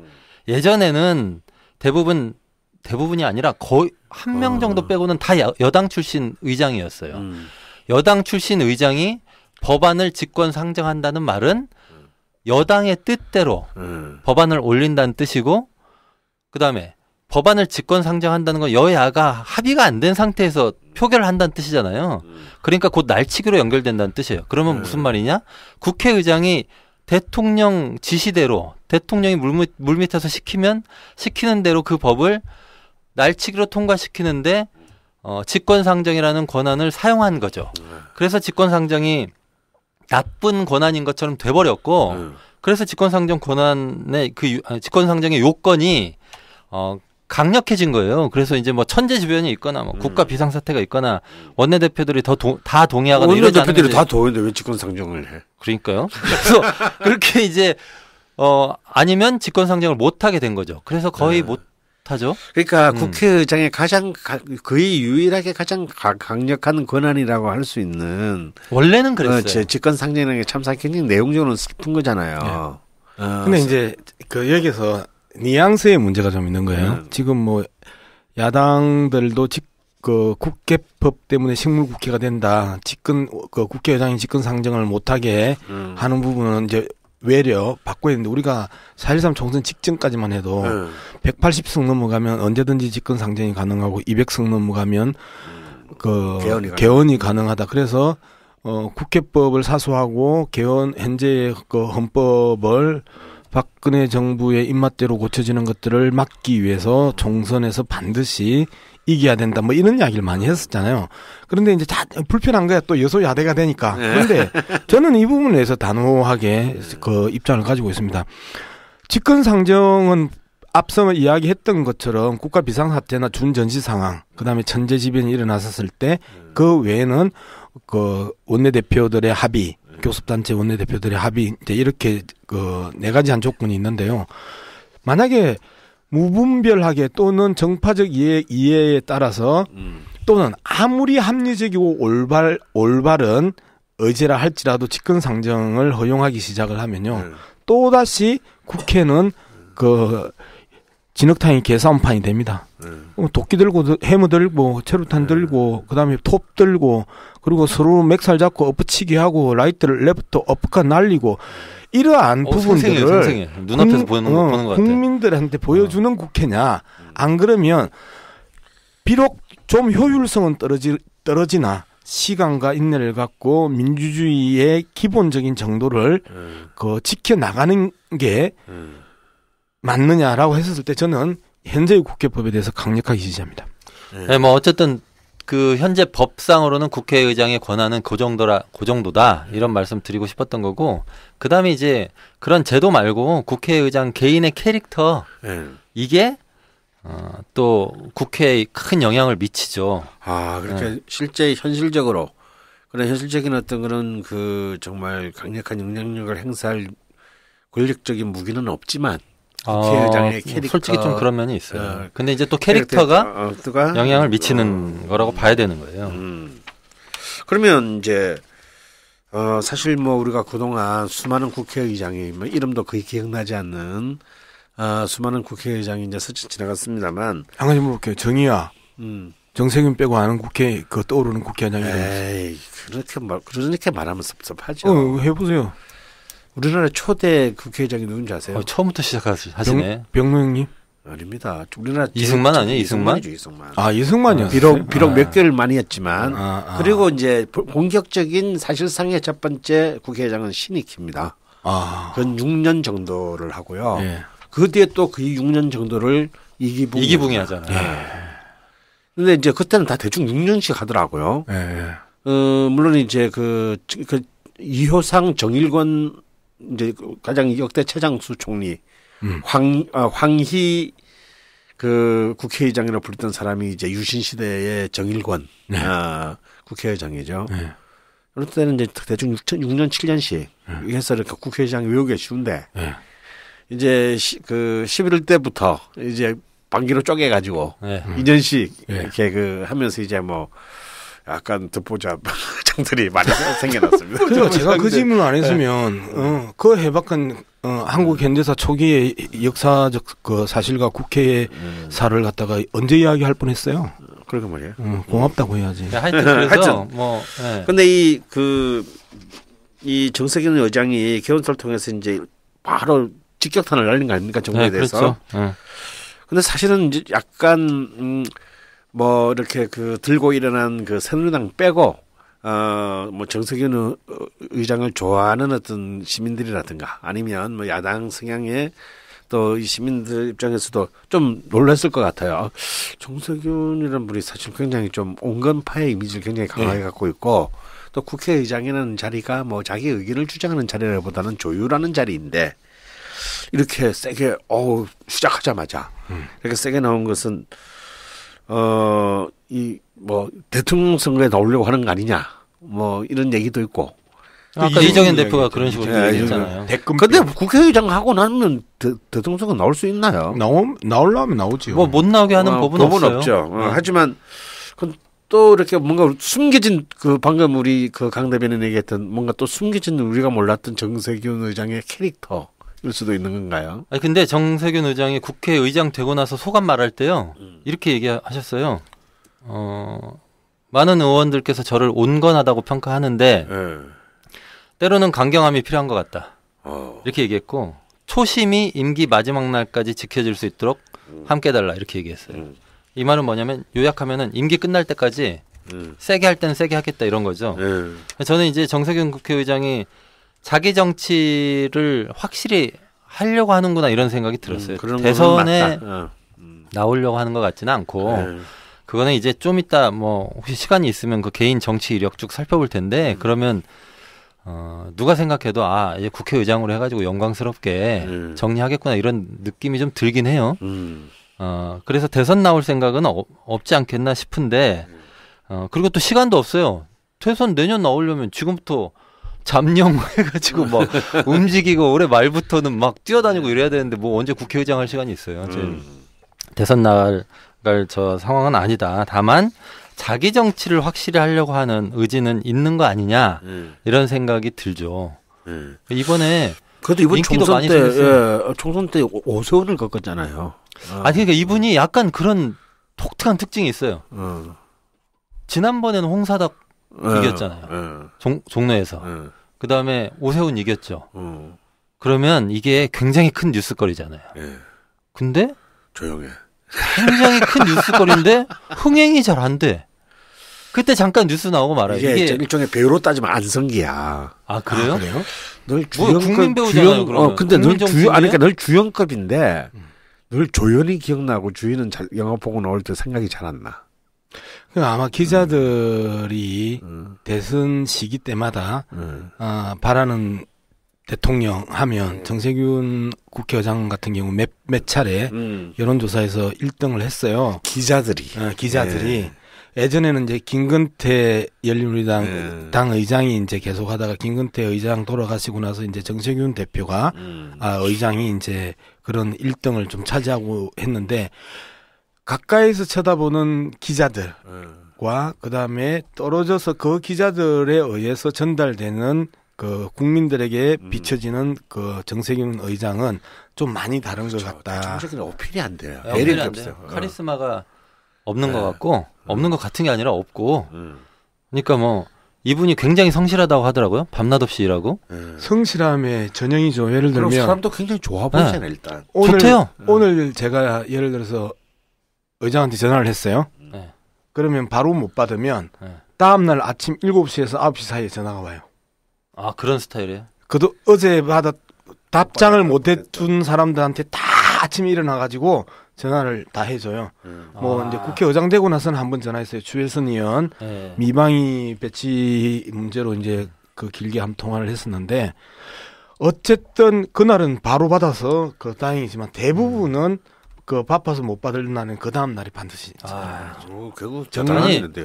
예전에는 대부분이 아니라 거의 한 명 정도 빼고는 다 여당 출신 의장이었어요. 여당 출신 의장이 법안을 직권 상정한다는 말은 여당의 뜻대로 법안을 올린다는 뜻이고 그다음에 법안을 직권 상정한다는 건 여야가 합의가 안 된 상태에서 표결을 한다는 뜻이잖아요. 그러니까 곧 날치기로 연결된다는 뜻이에요. 그러면 무슨 말이냐? 국회의장이 대통령 지시대로 대통령이 물밑에서 시키는 대로 그 법을 날치기로 통과시키는데 직권상정이라는 권한을 사용한 거죠. 그래서 직권상정이 나쁜 권한인 것처럼 돼버렸고 그래서 직권상정 권한의 직권상정의 요건이 강력해진 거예요. 그래서 이제 뭐 천재지변이 있거나 뭐 국가 비상사태가 있거나 원내대표들이 다 동의하거나 이러지 않는데 원내대표들이 다 동의하는데 왜 직권상정을 해? 그러니까요. 그래서 그렇게 이제 아니면 직권상정을 못 하게 된 거죠. 그래서 거의 못 못하죠. 그러니까 국회의장의 거의 유일하게 가장 강력한 권한이라고 할 수 있는 원래는 그랬어요. 직권상정이라는 게 참 굉장히 내용적으로는 슬픈 거잖아요. 네. 근데 이제 그 여기서 뉘앙스의 문제가 좀 있는 거예요. 지금 뭐 야당들도 그 국회법 때문에 식물국회가 된다. 국회의장이 직권상정을 못하게 하는 부분은 이제 외려 바꿔야 되는데 우리가 4.13 총선 직전까지만 해도 180석 넘어가면 언제든지 직권상정이 가능하고 200석 넘어가면 개헌이 가능하다. 그래서 국회법을 사수하고 현재의 그 헌법을 박근혜 정부의 입맛대로 고쳐지는 것들을 막기 위해서 총선에서 반드시 이겨야 된다. 뭐 이런 이야기를 많이 했었잖아요. 그런데 이제 불편한 거야. 또 여소야대가 되니까. 그런데 저는 이 부분에 대해서 단호하게 그 입장을 가지고 있습니다. 직권상정은 앞서 이야기했던 것처럼 국가 비상사태나 준전시 상황, 그다음에 천재지변이 일어났었을 때 그 외에는 그 원내대표들의 합의, 교섭단체 원내대표들의 합의, 이제 이렇게 그 네 가지 한 조건이 있는데요. 만약에 무분별하게 또는 정파적 이해에 따라서 또는 아무리 합리적이고 올바른 의제라 할지라도 직권상정을 허용하기 시작을 하면요. 또다시 국회는 그 진흙탕이 개싸움판이 됩니다. 도끼 들고 해머 들고 체류탄 들고 그다음에 톱 들고 그리고 서로 맥살 잡고 엎어치기 하고 라이트를 레프트 어퍼컷 날리고 이러한 부분들을 생생해. 눈앞에서 보는 것 같아요. 국민들한테 보여주는 국회냐. 안 그러면 비록 좀 효율성은 떨어지나 시간과 인내를 갖고 민주주의의 기본적인 정도를 지켜나가는 게 맞느냐라고 했었을 때 저는 현재의 국회법에 대해서 강력하게 지지합니다. 네, 뭐 어쨌든 그 현재 법상으로는 국회의장의 권한은 그 정도다 이런 말씀 드리고 싶었던 거고, 그다음에 이제 그런 제도 말고 국회의장 개인의 캐릭터 이게 또 국회에 큰 영향을 미치죠. 그렇게 실제 현실적으로 그런 현실적인 어떤 그런 그 정말 강력한 영향력을 행사할 권력적인 무기는 없지만 국회의장의 캐릭터 솔직히 좀 그런 면이 있어요. 근데 이제 또 캐릭터가 영향을 미치는 거라고 봐야 되는 거예요. 그러면 이제 사실 뭐 우리가 그동안 수많은 국회의장이 뭐 이름도 거의 기억나지 않는 수많은 국회의장이 이제 스쳐 지나갔습니다만 한 가지 물어볼게요. 정의야. 정세균 빼고 아는 떠오르는 국회의장이 에이 그렇게 말하면 섭섭하죠. 해보세요. 우리나라 초대 국회의장이 누군지 아세요? 처음부터 시작하시네. 병명님? 아닙니다. 우리나라 이승만 아니에요? 이승만? 이승만이었어요. 비록 몇 개월 많이 했지만 그리고 이제 본격적인 사실상의 첫 번째 국회의장은 신익희입니다. 그건 6년 정도를 하고요. 그 뒤에 또 그 6년 정도를 이기붕이 하잖아요. 근데 이제 그때는 다 대충 6년씩 하더라고요. 물론 이제 그 이효상 정일권 이제 가장 역대 최장수 총리 황희 그 국회의장이라고 불렸던 사람이 이제 유신 시대의 정일권 국회의장이죠. 그럴 때는 이제 대충 6년 7년씩 해서 이렇게 국회의장이 외우기가 쉬운데 이제 그 11월 때부터 이제 반기로 쪼개가지고 2년씩 이렇게 그 하면서 이제 뭐 약간 듣보잡 장들이 많이 생겨났습니다. 그렇죠. 제가 그 질문을 안 했으면 그 해박한 한국 현대사 초기의 역사적 그 사실과 국회사를 갖다가 언제 이야기할 뻔했어요. 그러게 말이에요. 고맙다고 해야지. 하여튼 그래서 뭐. 근데 이 정세균 의장이 개헌을 통해서 이제 바로 직격탄을 날린 거 아닙니까 정부에 대해서. 그렇죠. 근데 사실은 이제 약간 뭐 이렇게 그 들고 일어난 그 새누리당 빼고 뭐 정세균 의장을 좋아하는 어떤 시민들이라든가 아니면 뭐 야당 성향의 또 이 시민들 입장에서도 좀 놀랐을 것 같아요. 정세균이라는 분이 사실 굉장히 좀 온건파의 이미지를 굉장히 강하게 갖고 있고 또 국회의장이라는 자리가 뭐 자기 의견을 주장하는 자리라기보다는 조율하는 자리인데 이렇게 세게 시작하자마자 이렇게 세게 나온 것은 이 뭐 대통령 선거에 나오려고 하는 거 아니냐 뭐 이런 얘기도 있고 아까 이정현 대표가 그런 식으로 얘기했잖아요. 근데 국회의장 하고 나면 대통령은 나올 수 있나요? 나오려면 나오지요. 뭐 못 나오게 하는 법은 없어요. 없죠. 하지만 또 이렇게 뭔가 숨겨진 방금 우리 강 대변인 얘기했던 뭔가 또 숨겨진 우리가 몰랐던 정세균 의장의 캐릭터 일 수도 있는 건가요? 아니 근데 정세균 의장이 국회의장 되고 나서 소감 말할 때요. 이렇게 얘기하셨어요. 많은 의원들께서 저를 온건하다고 평가하는데 때로는 강경함이 필요한 것 같다. 이렇게 얘기했고 초심이 임기 마지막 날까지 지켜질 수 있도록 함께 해달라 이렇게 얘기했어요. 이 말은 뭐냐면 요약하면은 임기 끝날 때까지 세게 할 때는 세게 하겠다 이런 거죠. 저는 이제 정세균 국회의장이 자기 정치를 확실히 하려고 하는구나 이런 생각이 들었어요. 대선에 나오려고 하는 것 같지는 않고 그거는 이제 좀 이따 뭐 혹시 시간이 있으면 그 개인 정치 이력 쭉 살펴볼 텐데 그러면 누가 생각해도 이제 국회의장으로 해가지고 영광스럽게 정리하겠구나 이런 느낌이 좀 들긴 해요. 그래서 대선 나올 생각은 없지 않겠나 싶은데 그리고 또 시간도 없어요. 대선 내년 나오려면 지금부터 잠영 해가지고 막 움직이고 올해 말부터는 막 뛰어다니고 이래야 되는데 뭐 언제 국회의장 할 시간이 있어요. 대선 나갈 저 상황은 아니다. 다만 자기 정치를 확실히 하려고 하는 의지는 있는 거 아니냐 이런 생각이 들죠. 이번에 그래도 이번 인기도 총선 많이 때 생겼어요. 총선 때 오세훈을 꺾었잖아요. 그러니까 이분이 약간 그런 독특한 특징이 있어요. 지난번에는 홍사덕 이겼잖아요. 종로에서. 그 다음에 오세훈 이겼죠. 그러면 이게 굉장히 큰 뉴스거리잖아요. 근데 조용해. 굉장히 큰 뉴스거리인데 흥행이 잘 안 돼. 그때 잠깐 뉴스 나오고 말아요. 이게 일종의 배우로 따지면 안성기야. 그래요? 늘 주연급 국민 배우잖아요. 그러면. 근데 늘 주연급인데 늘 조연이 기억나고 주인은 영화 보고 나올 때 생각이 잘 안 나. 아마 기자들이 대선 시기 때마다 바라는 대통령 하면 정세균 국회의장 같은 경우 몇 차례 여론조사에서 1등을 했어요. 기자들이. 예전에는 이제 김근태 열린우리당 당 의장이 이제 계속 하다가 김근태 의장 돌아가시고 나서 이제 정세균 대표가 의장이 이제 그런 1등을 좀 차지하고 했는데 가까이서 쳐다보는 기자들과 그다음에 떨어져서 그 기자들에 의해서 전달되는 그 국민들에게 비춰지는 그 정세균 의장은 좀 많이 다른 것 같다. 정세균은 어필이 안 돼요. 어필이 안 돼요. 카리스마가 없는 것 같고 없는 것 같은 게 아니라 없고 그러니까 뭐 이분이 굉장히 성실하다고 하더라고요. 밤낮 없이 일하고. 성실함의 전형이죠. 예를 들면 사람도 굉장히 좋아 보이잖아요. 일단. 좋대요. 오늘 제가 예를 들어서 의장한테 전화를 했어요. 그러면 바로 못 받으면 다음날 아침 7시에서 9시 사이에 전화가 와요. 그런 스타일이에요? 그도 어제 답장을 못 해준 사람들한테 다 아침에 일어나가지고 전화를 다 해줘요. 뭐 이제 국회의장 되고 나서는 한번 전화했어요. 주혜선 의원 미방위 배치 문제로 이제 그 길게 한 통화를 했었는데 어쨌든 그날은 바로 받아서 다행이지만 대부분은 바빠서 못 받으려는 그 다음 날이 반드시.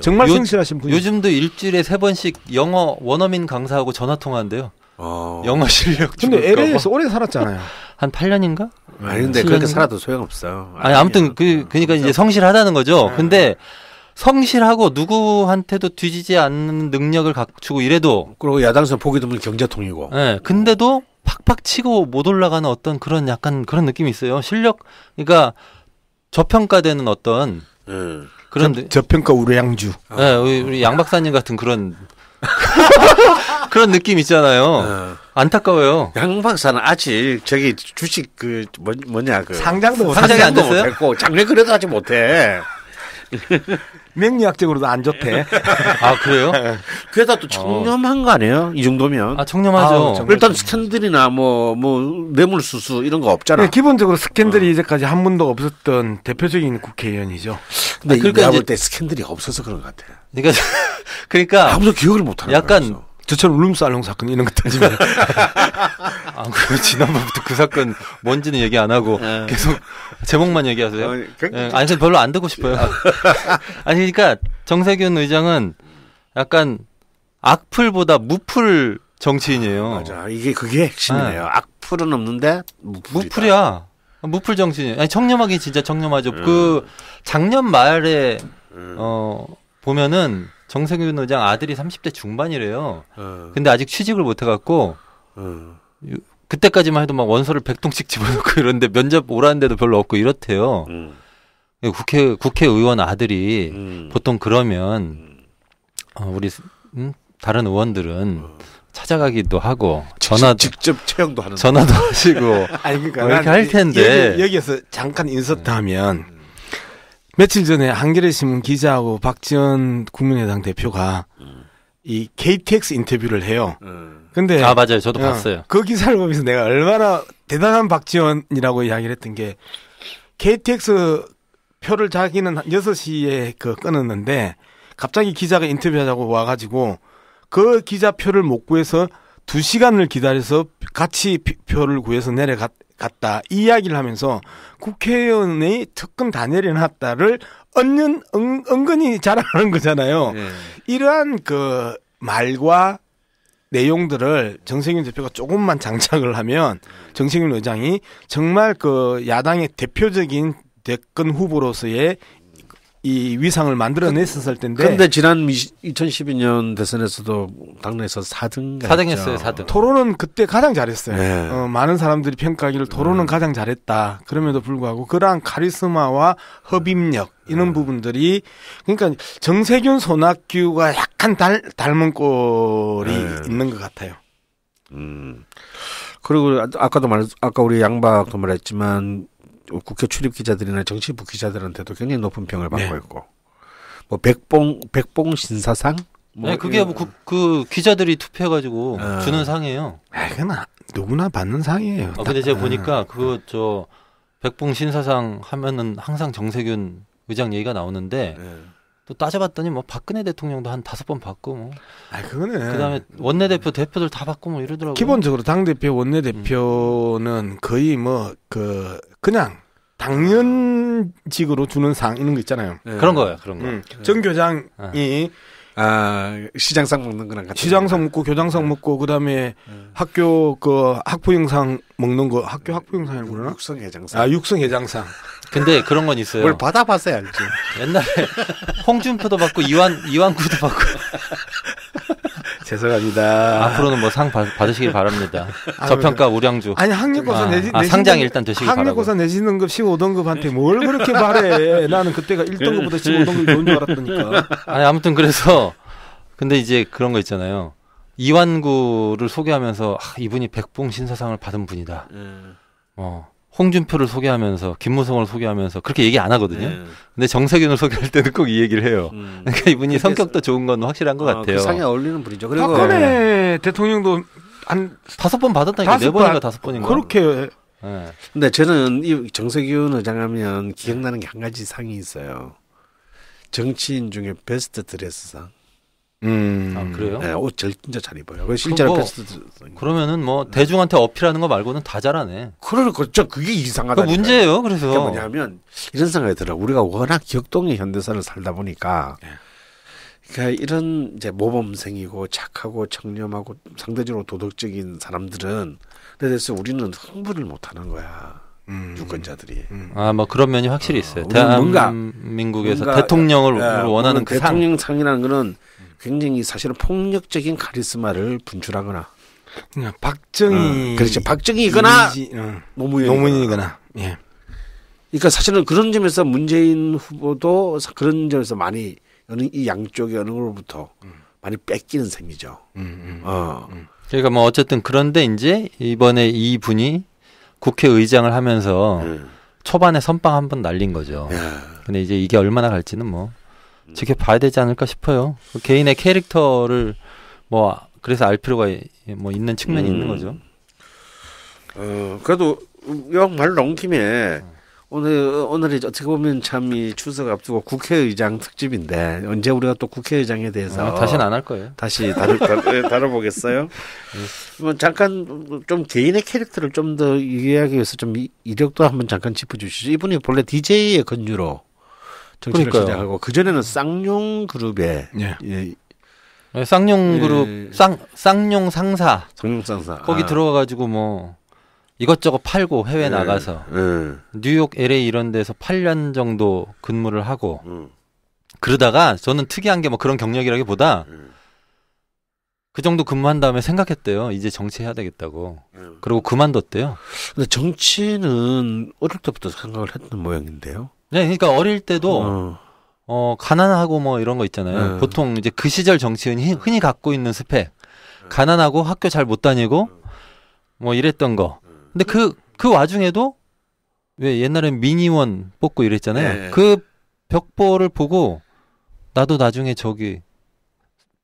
정말 성실하신 분이. 요즘도 일주일에 3번씩 영어 원어민 강사하고 전화 통화한대요. 영어 실력. 근데 LA에서 오래 살았잖아요. 한 8년인가? 아니 근데 그렇게 살아도 소용없어요. 아무튼 그러니까 이제 성실하다는 거죠. 근데 성실하고 누구한테도 뒤지지 않는 능력을 갖추고 이래도 그리고 야당에서 보기 드문 경제통이고. 근데도 팍팍 치고 못 올라가는 어떤 그런 약간 그런 느낌이 있어요. 실력, 그러니까 저평가되는 어떤 그런 저평가 우량주. 우리 양 박사님 같은 그런 그런 느낌 있잖아요. 안타까워요. 양 박사는 아직 저기 주식 상장도 상장이 안 됐어요? 됐고 장래 그래도 하지 못해. 명리학적으로도 안 좋대. 그래요? 그래도 또 청렴한 거 아니에요? 이 정도면. 청렴하죠. 일단 스캔들이나 뭐 뇌물수수 이런 거 없잖아. 기본적으로 스캔들이 이제까지 한 번도 없었던 대표적인 국회의원이죠. 근데 내가 볼 때 스캔들이 없어서 그런 것 같아요. 그러니까 아무도 기억을 못 하는 약간 거였어. 저처럼 울음살롱 사건 이런 거 따지면 지난번부터 그 사건 뭔지는 얘기 안 하고 계속 제목만 얘기하세요. 아니 별로 안 듣고 싶어요. 아니 그러니까 정세균 의장은 약간 악플보다 무플 정치인이에요. 맞아. 그게 핵심이에요. 네. 악플은 없는데 무풀이야. 무풀 정치인. 아니 청렴하긴 진짜 청렴하죠. 그 작년 말에 보면은 정세균 의장 아들이 30대 중반이래요. 근데 아직 취직을 못 해갖고 그때까지만 해도 막 원서를 100통씩 집어넣고 이런데 면접 오라는데도 별로 없고 이렇대요. 국회의원 아들이 보통 그러면 우리 다른 의원들은 찾아가기도 하고 직접 채용도 하는 전화도 하시고 아니 그러니까 이렇게 할 텐데 여기에서 잠깐 인서트하면 며칠 전에 한겨레 신문 기자하고 박지원 국민의당 대표가 이 KTX 인터뷰를 해요. 근데 맞아요. 저도 봤어요. 그 기사를 보면서 내가 얼마나 대단한 박지원이라고 이야기를 했던 게 KTX 표를 자기는 6시에 끊었는데 갑자기 기자가 인터뷰하자고 와가지고 그 기자표를 못 구해서 2시간을 기다려서 같이 표를 구해서 내려갔다. 이 이야기를 하면서 국회의원의 특검 다 내려놨다를 은근히 자랑하는 거잖아요. 네. 이러한 그 말과 내용들을 정세균 대표가 조금만 장착을 하면 정세균 의장이 정말 그 야당의 대표적인 대권 후보로서의 이 위상을 만들어냈었을 텐데. 그런데 지난 2012년 대선에서도 당내에서 4등했어요. 4등. 토론은 그때 가장 잘했어요. 네. 많은 사람들이 평가하기를 토론은 가장 잘했다. 그럼에도 불구하고 그러한 카리스마와 흡입력 이런 부분들이 그러니까 정세균 손학규가 약간 닮은 꼴이 있는 것 같아요. 그리고 아까 우리 양박도 말했지만 국회 출입 기자들이나 정치부 기자들한테도 굉장히 높은 평을 받고 있고, 뭐 백봉 신사상? 네, 그게 그 기자들이 투표해가지고 주는 상이에요. 그건 누구나 받는 상이에요. 근데 제가 보니까 백봉 신사상 하면은 항상 정세균 의장 얘기가 나오는데 또 따져봤더니 뭐 박근혜 대통령도 한 5번 받고 뭐. 그거는. 그다음에 대표들 다 받고 뭐 이러더라고요. 기본적으로 당 대표 원내대표는 거의 그냥 당연직으로 주는 상 이런 거 있잖아요. 그런 거예요. 그런 거. 정 교장이 시장상 먹는 거랑 같이. 시장상 먹고 교장상 먹고 그다음에 학교 학부형상 먹는 거 학부형상이라고 그러나? 육성회장상. 육성회장상. 근데 그런 건 있어요. 뭘 받아봤어야 알지. 옛날에 홍준표도 받고 이완구도 받고. 죄송합니다. 앞으로는 뭐 상 받으시길 바랍니다. 저평가 우량주. 아니 학력고사 상장 일단 되시길 바라고. 학력고사 내신등급 15등급한테 뭘 그렇게 바래. 나는 그때가 1등급보다 15등급이 좋은 줄 알았다니까. 아니 아무튼 그래서 근데 이제 그런 거 있잖아요. 이완구를 소개하면서 이분이 백봉 신사상을 받은 분이다. 홍준표를 소개하면서 김무성을 소개하면서 그렇게 얘기 안 하거든요. 근데 정세균을 소개할 때는 꼭 이 얘기를 해요. 그러니까 이분이 성격도 좋은 건 확실한 것 같아요. 그 상에 어울리는 분이죠. 그리고 박근혜 대통령도 한 5번 받았다니까. 4번인가 5번인가. 그렇게. 근데 저는 이 정세균 의장하면 기억나는 게 한 가지 상이 있어요. 정치인 중에 베스트 드레스상. 그래요? 네, 옷 진짜 잘 입어요. 실제로 베스트 드레스. 그러면은 뭐 대중한테 어필하는 거 말고는 다 잘하네. 그러니까 그게 이상하다. 그 문제예요. 그래서 그게 뭐냐면 이런 생각이 들어. 우리가 워낙 격동의 현대사를 살다 보니까 그러니까 이런 이제 모범생이고 착하고 청렴하고 상대적으로 도덕적인 사람들은 대해서 우리는 흥분을 못하는 거야. 유권자들이. 뭐 그런 면이 확실히 있어요. 대한민국에서 뭔가 대통령을 원하는 그 대통령상이라는 거는 굉장히 사실은 폭력적인 카리스마를 분출하거나. 그냥 박정희. 그렇죠. 박정희이거나 노무현이거나. 예. 그러니까 사실은 그런 점에서 문재인 후보도 그런 점에서 많이 이 양쪽의 어느 걸로부터 많이 뺏기는 셈이죠. 그러니까 뭐 어쨌든 그런데 이제 이번에 이 분이 국회의장을 하면서 초반에 선빵 한번 날린 거죠. 근데 이제 이게 얼마나 갈지는 뭐 지켜봐야 되지 않을까 싶어요. 개인의 캐릭터를 뭐 그래서 알 필요가 뭐 있는 측면이 있는 거죠. 그래도 말 나온 김에 오늘이 어떻게 보면 참 이 추석 앞두고 국회의장 특집인데 언제 우리가 또 국회의장에 대해서 다시는 안 할 거예요. 다시 다뤄보겠어요. 뭐 잠깐 좀 개인의 캐릭터를 좀 더 이해하기 위해서 좀 이력도 한번 잠깐 짚어주시죠. 이분이 본래 DJ의 건주로 정치를 시작하고 그 전에는 쌍용 그룹에 쌍용 그룹 쌍용 상사 거기 들어가가지고 뭐 이것저것 팔고 해외 나가서 뉴욕, LA 이런 데서 8년 정도 근무를 하고 그러다가 저는 특이한 게 뭐 그런 경력이라기보다 그 정도 근무한 다음에 생각했대요. 이제 정치해야 되겠다고. 그리고 그만뒀대요. 근데 정치는 어릴 때부터 생각을 했던 모양인데요. 네, 그러니까 어릴 때도 가난하고 뭐 이런 거 있잖아요. 보통 이제 그 시절 정치인이 흔히 갖고 있는 스펙. 가난하고 학교 잘 못 다니고 뭐 이랬던 거. 근데 그 와중에도 왜 옛날엔 미니원 뽑고 이랬잖아요. 그 벽보를 보고 나도 나중에 저기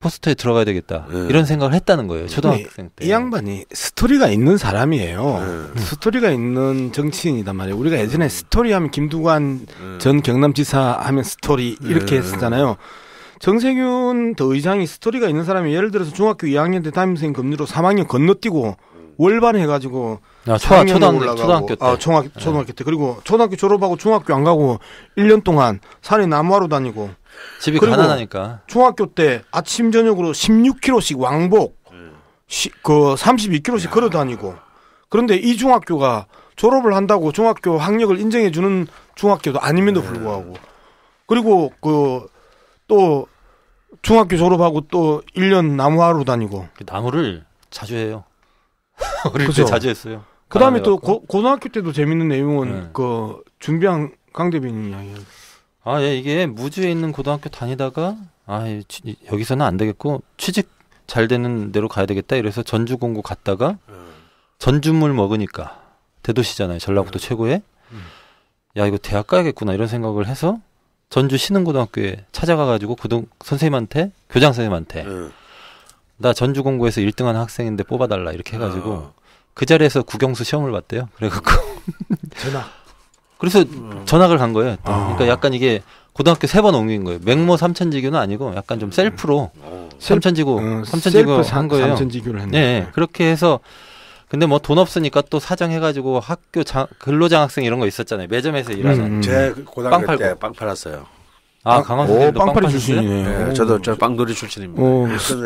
포스터에 들어가야 되겠다. 이런 생각을 했다는 거예요. 초등학생 때. 이 양반이 스토리가 있는 사람이에요. 스토리가 있는 정치인이단 말이에요. 우리가 예전에 스토리 하면 김두관 전 경남지사 하면 스토리 이렇게 했었잖아요. 정세균 더 의장이 스토리가 있는 사람이 예를 들어서 중학교 2학년 때 담임선생님 금리로 3학년 건너뛰고 월반 해가지고 초등학교 때. 초등학교 때. 그리고 초등학교 졸업하고 중학교 안 가고 1년 동안 산에 나무하러 다니고 집이 가난하니까. 중학교 때 아침 저녁으로 16km씩 왕복, 32km씩 걸어 다니고. 그런데 이 중학교가 졸업을 한다고 중학교 학력을 인정해 주는 중학교도 아님에도 불구하고. 그리고 또 중학교 졸업하고 또 1년 나무하러 다니고. 나무를 자주 해요. 어릴 때 자주 했어요. 그다음에 또 고등학교 때도 재밌는 내용은 준비한 강대빈이 이야기예요. 예, 이게 무주에 있는 고등학교 다니다가 여기서는 안 되겠고 취직 잘 되는 데로 가야 되겠다. 이래서 전주공고 갔다가 전주물 먹으니까 대도시잖아요. 전라북도 최고의. 야, 이거 대학 가야겠구나 이런 생각을 해서 전주 신흥고등학교에 찾아가가지고 선생님한테 교장 선생님한테 나 전주공고에서 1등하는 학생인데 뽑아달라 이렇게 해가지고 그 자리에서 국영수 시험을 봤대요. 그래갖고 그래서 전학을 간 거예요. 그러니까 약간 이게 고등학교 3번 옮긴 거예요. 맹모 삼천지교는 아니고 약간 좀 셀프로 삼천지교 한 거예요. 삼천지교를 했네. 네, 그렇게 해서 근데 뭐 돈 없으니까 또 사정해가지고 학교 근로장학생 이런 거 있었잖아요. 매점에서 일하는. 제 고등학교 때 빵 팔았어요. 강원 선생님도 빵파리 출신이네요. 네, 저도 빵돌이 출신입니다.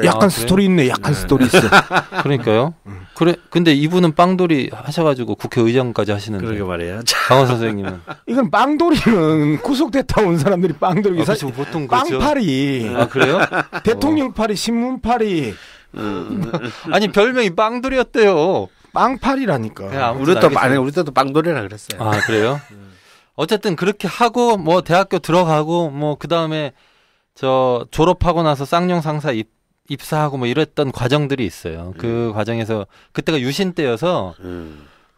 약간 스토리 있네. 약간 스토리 있어. 그러니까요. 그래. 근데 이분은 빵돌이 하셔가지고 국회의장까지 하시는데. 그러게 말이에요. 강원 선생님은. 이건 빵돌이는 구속됐다 온 사람들이 빵돌이. 사실 보통 그렇죠. 빵파리. 그래요? 대통령파리, 신문파리. 아니 별명이 빵돌이었대요. 빵파리라니까. 우리 때도 빵돌이라 그랬어요. 그래요? 어쨌든 그렇게 하고 뭐 대학교 들어가고 뭐 그다음에 졸업하고 나서 쌍용 상사 입사하고 뭐 이랬던 과정들이 있어요. 그 과정에서 그때가 유신 때여서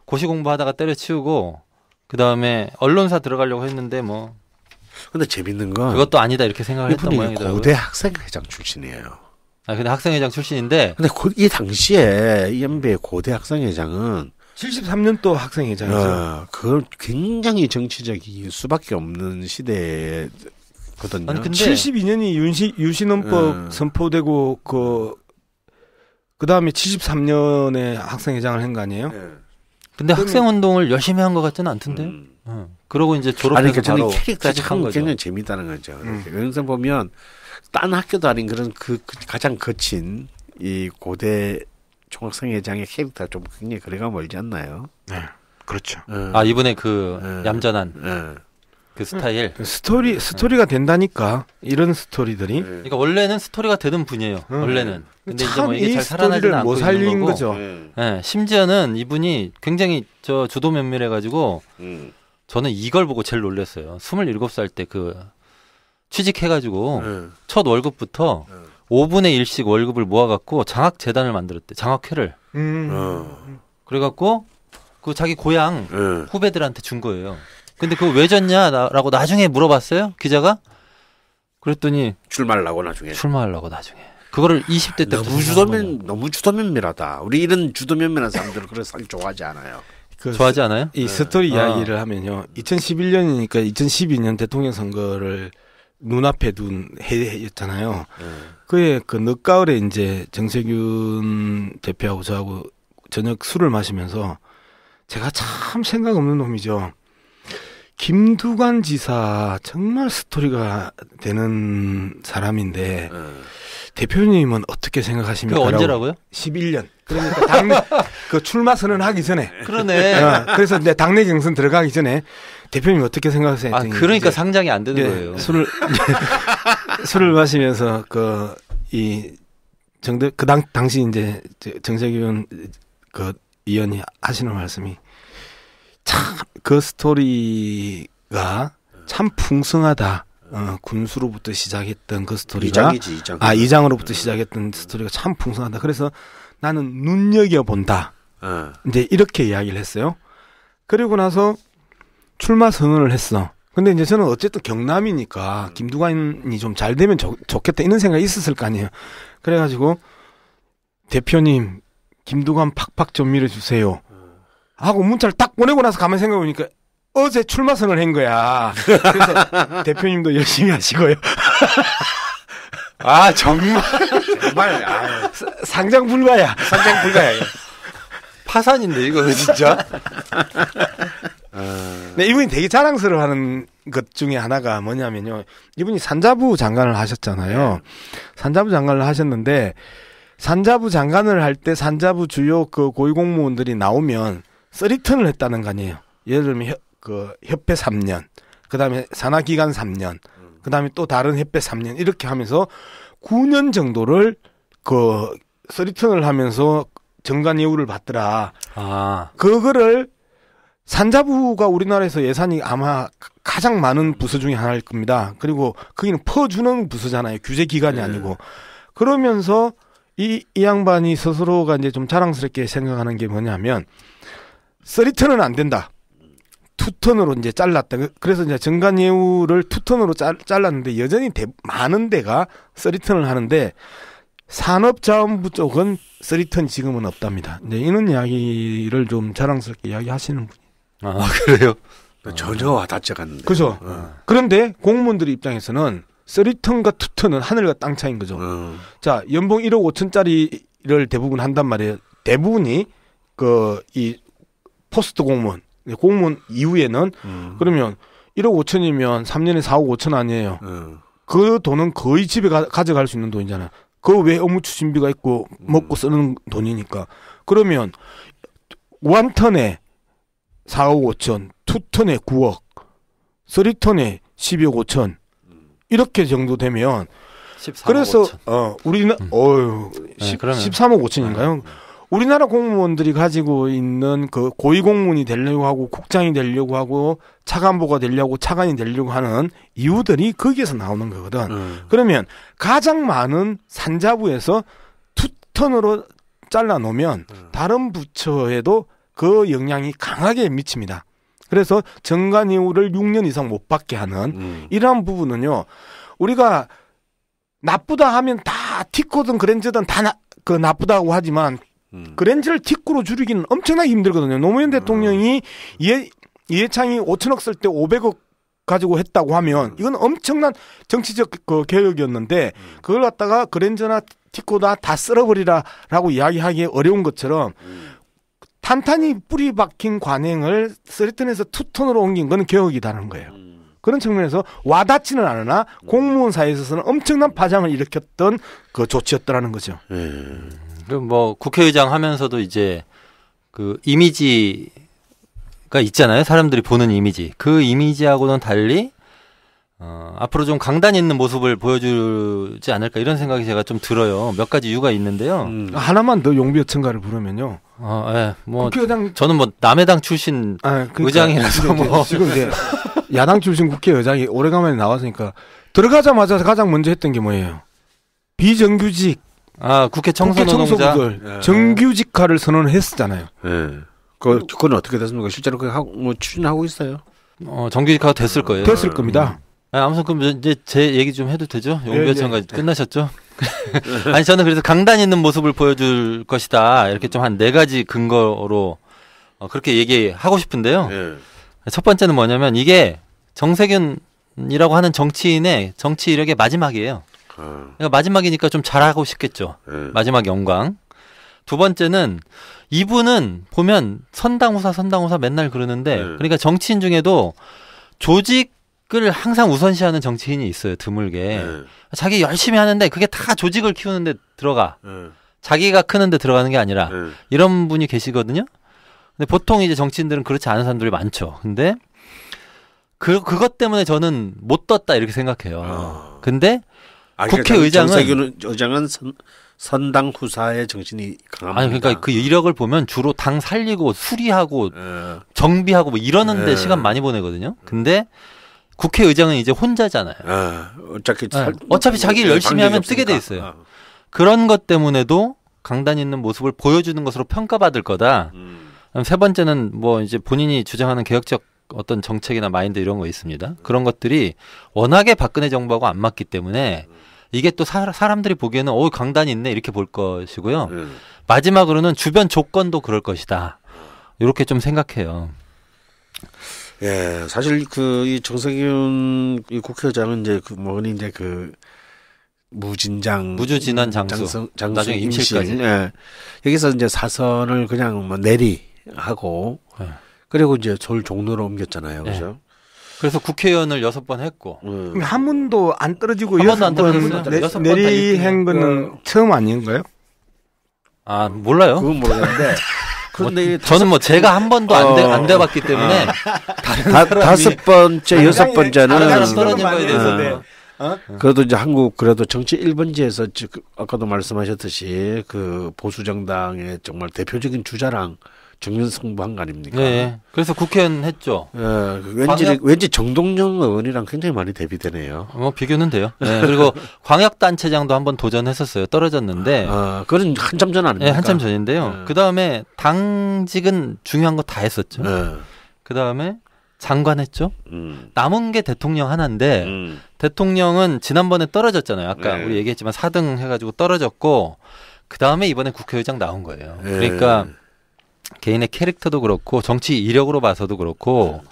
고시 공부하다가 때려치우고 그다음에 언론사 들어가려고 했는데 뭐 근데 재밌는 건 그것도 아니다 이렇게 생각을 했던 모양이더라고요. 고대 학생회장 출신이에요. 근데 학생회장 출신인데 근데 이 당시에 이연배의 고대 학생회장은 73년도 학생회장이죠. 그걸 굉장히 정치적일 수밖에 없는 시대거든요. 아니, 근데 72년이 유신헌법 선포되고 그 다음에 73년에 학생회장을 한 거 아니에요? 근데 학생운동을 열심히 한 것 같지는 않던데요. 그러고 이제 졸업해서 바로 캐릭터가 참 굉장히 재밌다는 거죠. 영상 보면 딴 학교도 아닌 그런 가장 거친 이 고대 총학생회장의 캐릭터가 좀 굉장히 거리가 멀지 않나요? 네, 그렇죠. 이번에 얌전한 그 스타일. 스토리가 된다니까 이런 스토리들이. 그러니까 원래는 스토리가 되는 분이에요. 원래는. 근데 이제 뭐 이게 잘 살아나지는 않고 살린 거죠. 네, 심지어는 이분이 굉장히 주도 면밀해가지고 저는 이걸 보고 제일 놀랐어요. 27살 때 취직해가지고 첫 월급부터 5분의 1씩 월급을 모아갖고 장학재단을 만들었대. 장학회를. 그래갖고 자기 고향 후배들한테 준 거예요. 근데 그거 왜 줬냐라고 나중에 물어봤어요. 기자가. 그랬더니 출마하려고 나중에. 그거를 20대 때부터 너무 주도면밀하다. 우리 이런 주도면밀한 사람들은 그런 사람 좋아하지 않아요. 좋아하지 않아요? 이 스토리 이야기를 하면요. 2011년이니까 2012년 대통령 선거를 눈앞에 둔 해였잖아요. 그에 늦가을에 이제 정세균 대표하고 저하고 저녁 술을 마시면서 제가 참 생각 없는 놈이죠. 김두관 지사 정말 스토리가 되는 사람인데 대표님은 어떻게 생각하십니까? 그 언제라고요? 11년. 그러니까 당내 그 출마 선언하기 전에. 그러네. 그래서 이제 당내 경선 들어가기 전에 대표님 어떻게 생각하세요? 그러니까 상장이 안 되는 거예요. 술을 마시면서 당시 이제 정세균 그 의원이 하시는 말씀이 참 그 스토리가 참 풍성하다. 군수로부터 시작했던 그 스토리가 이장으로부터 시작했던 스토리가 참 풍성하다. 그래서 나는 눈여겨 본다. 이제 이렇게 이야기를 했어요. 그리고 나서 출마 선언을 했어. 근데 이제 저는 어쨌든 경남이니까 김두관이 좀 잘 되면 좋겠다 이런 생각이 있었을 거 아니에요. 그래가지고 대표님 김두관 팍팍 좀 밀어주세요 하고 문자를 딱 보내고 나서 가만 생각해보니까 어제 출마 선언을 한 거야. 그래서 대표님도 열심히 하시고요. 정말 상장 불가야. 파산인데 이거 진짜. 네, 이분이 되게 자랑스러워하는 것 중에 하나가 뭐냐면요. 이분이 산자부 장관을 하셨잖아요. 산자부 장관을 하셨는데 산자부 장관을 할 때 산자부 주요 그 고위공무원들이 나오면 쓰리턴을 했다는 거 아니에요. 예를 들면 협회 3년, 그 다음에 산하기간 3년, 그 다음에 또 다른 협회 3년 이렇게 하면서 9년 정도를 쓰리턴을 하면서 정관 예우를 받더라. 그거를 산자부가 우리나라에서 예산이 아마 가장 많은 부서 중에 하나일 겁니다. 그리고 거기는 퍼주는 부서잖아요. 규제 기관이 아니고. 그러면서 이 양반이 스스로가 이제 좀 자랑스럽게 생각하는 게 뭐냐면 쓰리턴은 안 된다. 투턴으로 이제 잘랐다. 그래서 이제 정관 예우를 투턴으로 잘랐는데 여전히 많은 데가 쓰리턴을 하는데 산업자원부 쪽은 쓰리턴 지금은 없답니다. 이제 이런 이야기를 좀 자랑스럽게 이야기하시는 분이. 그래요? 전혀 와닿지가 않는데. 그죠. 그런데 공무원들 입장에서는 쓰리턴과 투턴은 하늘과 땅 차이인 거죠. 자, 연봉 1억 5천짜리를 대부분 한단 말이에요. 대부분이 이 포스트 공무원 이후에는 그러면 1억 5천이면 3년에 4억 5천 아니에요. 그 돈은 거의 집에 가져갈 수 있는 돈이잖아요. 그 외에 업무 추진비가 있고 먹고 쓰는 돈이니까. 그러면 원턴에 4억 5천, 투턴에 9억, 쓰리턴에 12억 5천 이렇게 정도 되면 13억 그래서 5천. 우리는 13억 5천인가요? 우리나라 공무원들이 가지고 있는 그 고위공무원이 되려고 하고 국장이 되려고 하고 차관보가 되려고 차관이 되려고 하는 이유들이 거기에서 나오는 거거든. 그러면 가장 많은 산자부에서 투턴으로 잘라놓으면 다른 부처에도 그 영향이 강하게 미칩니다. 그래서 정관 예우를 6년 이상 못 받게 하는 이러한 부분은요. 우리가 나쁘다 하면 다 티코든 그랜저든 다 나쁘다고 하지만 그랜저를 티코로 줄이기는 엄청나게 힘들거든요. 노무현 대통령이 이해창이 5천억 쓸 때 500억 가지고 했다고 하면 이건 엄청난 정치적 개혁이었는데 그걸 갖다가 그랜저나 티코다 다 쓸어버리라라고 이야기하기 어려운 것처럼 탄탄히 뿌리 박힌 관행을 쓰리턴에서 투턴으로 옮긴 건 개혁이다는 거예요. 그런 측면에서 와닿지는 않으나 공무원 사이에 있어서는 엄청난 파장을 일으켰던 그 조치였더라는 거죠. 그럼 뭐 국회의장 하면서도 이제 그 이미지가 있잖아요. 사람들이 보는 이미지. 그 이미지하고는 달리 앞으로 좀 강단 있는 모습을 보여주지 않을까 이런 생각이 제가 좀 들어요. 몇 가지 이유가 있는데요. 하나만 더 용비어 첨가를 부르면요. 뭐 국회의장 저는 뭐 남의 당 출신 그러니까 의장이라서 뭐 지금 이제 야당 출신 국회의장이 오래간만에 나왔으니까 들어가자마자 가장 먼저 했던 게 뭐예요? 비정규직 국회 청소노동자 정규직화를 선언을 했었잖아요. 그건 어떻게 됐습니까? 실제로 뭐 추진하고 있어요. 정규직화가 됐을 거예요. 됐을 겁니다. 아무튼 그럼 이제 제 얘기 좀 해도 되죠? 용비어천가 끝나셨죠? 아니 저는 그래서 강단 있는 모습을 보여줄 것이다. 이렇게 좀 한 4가지 근거로 그렇게 얘기하고 싶은데요. 첫 번째는 뭐냐면 이게 정세균이라고 하는 정치인의 정치 이력의 마지막이에요. 그러니까 마지막이니까 좀 잘하고 싶겠죠. 마지막 영광. 두 번째는 이분은 보면 선당후사 맨날 그러는데 그러니까 정치인 중에도 조직을 항상 우선시하는 정치인이 있어요. 드물게. 자기 열심히 하는데 그게 다 조직을 키우는데 들어가. 자기가 크는데 들어가는 게 아니라 이런 분이 계시거든요. 근데 보통 이제 정치인들은 그렇지 않은 사람들이 많죠. 근데 그것 때문에 저는 못 떴다 이렇게 생각해요. 근데 국회의장은 정세균 의장은 선당 후사의 정신이 강합니다. 아니 그러니까 그 이력을 보면 주로 당 살리고 수리하고 정비하고 뭐 이러는데 시간 많이 보내거든요. 근데 국회의장은 이제 혼자잖아요. 어차피 자기 열심히 하면 뜨게 돼 있어요. 그런 것 때문에도 강단 있는 모습을 보여주는 것으로 평가받을 거다. 세 번째는 뭐 이제 본인이 주장하는 개혁적 어떤 정책이나 마인드 이런 거 있습니다. 그런 것들이 워낙에 박근혜 정부하고 안 맞기 때문에 이게 또 사람들이 보기에는 강단이 있네 이렇게 볼 것이고요. 마지막으로는 주변 조건도 그럴 것이다. 이렇게 좀 생각해요. 예, 사실 이 정세균 이 국회의장은 이제 무주진환 장수 나중에 임실까지. 예. 여기서 이제 사선을 그냥 뭐 내리하고 그리고 이제 서울 종로로 옮겼잖아요. 그죠? 그래서 국회의원을 6번 했고 한 번도 안 떨어지고 한 번도 안 떨어졌어요. 내리한 거는 처음 아닌가요? 아 몰라요. 그건 모르겠는데. 그런데 저는 뭐 제가 한 번도 안 돼봤기 때문에 다섯 번째, 여섯 번째는 떨어진 거에 대해서 그래도 이제 한국 그래도 정치 1번지에서 아까도 말씀하셨듯이 그 보수 정당의 정말 대표적인 주자랑 정면승부한 거 아닙니까? 네. 그래서 국회의원 했죠. 왠지 정동영 의원이랑 굉장히 많이 대비되네요. 비교는 돼요. 네. 그리고 광역단체장도 한번 도전했었어요. 떨어졌는데. 그건 한참 전 아닙니까? 네, 한참 전인데요. 그 다음에 당직은 중요한 거 다 했었죠. 그 다음에 장관 했죠. 남은 게 대통령 하나인데 대통령은 지난번에 떨어졌잖아요. 아까 우리 얘기했지만 4등 해가지고 떨어졌고 그 다음에 이번에 국회의장 나온 거예요. 그러니까 개인의 캐릭터도 그렇고 정치 이력으로 봐서도 그렇고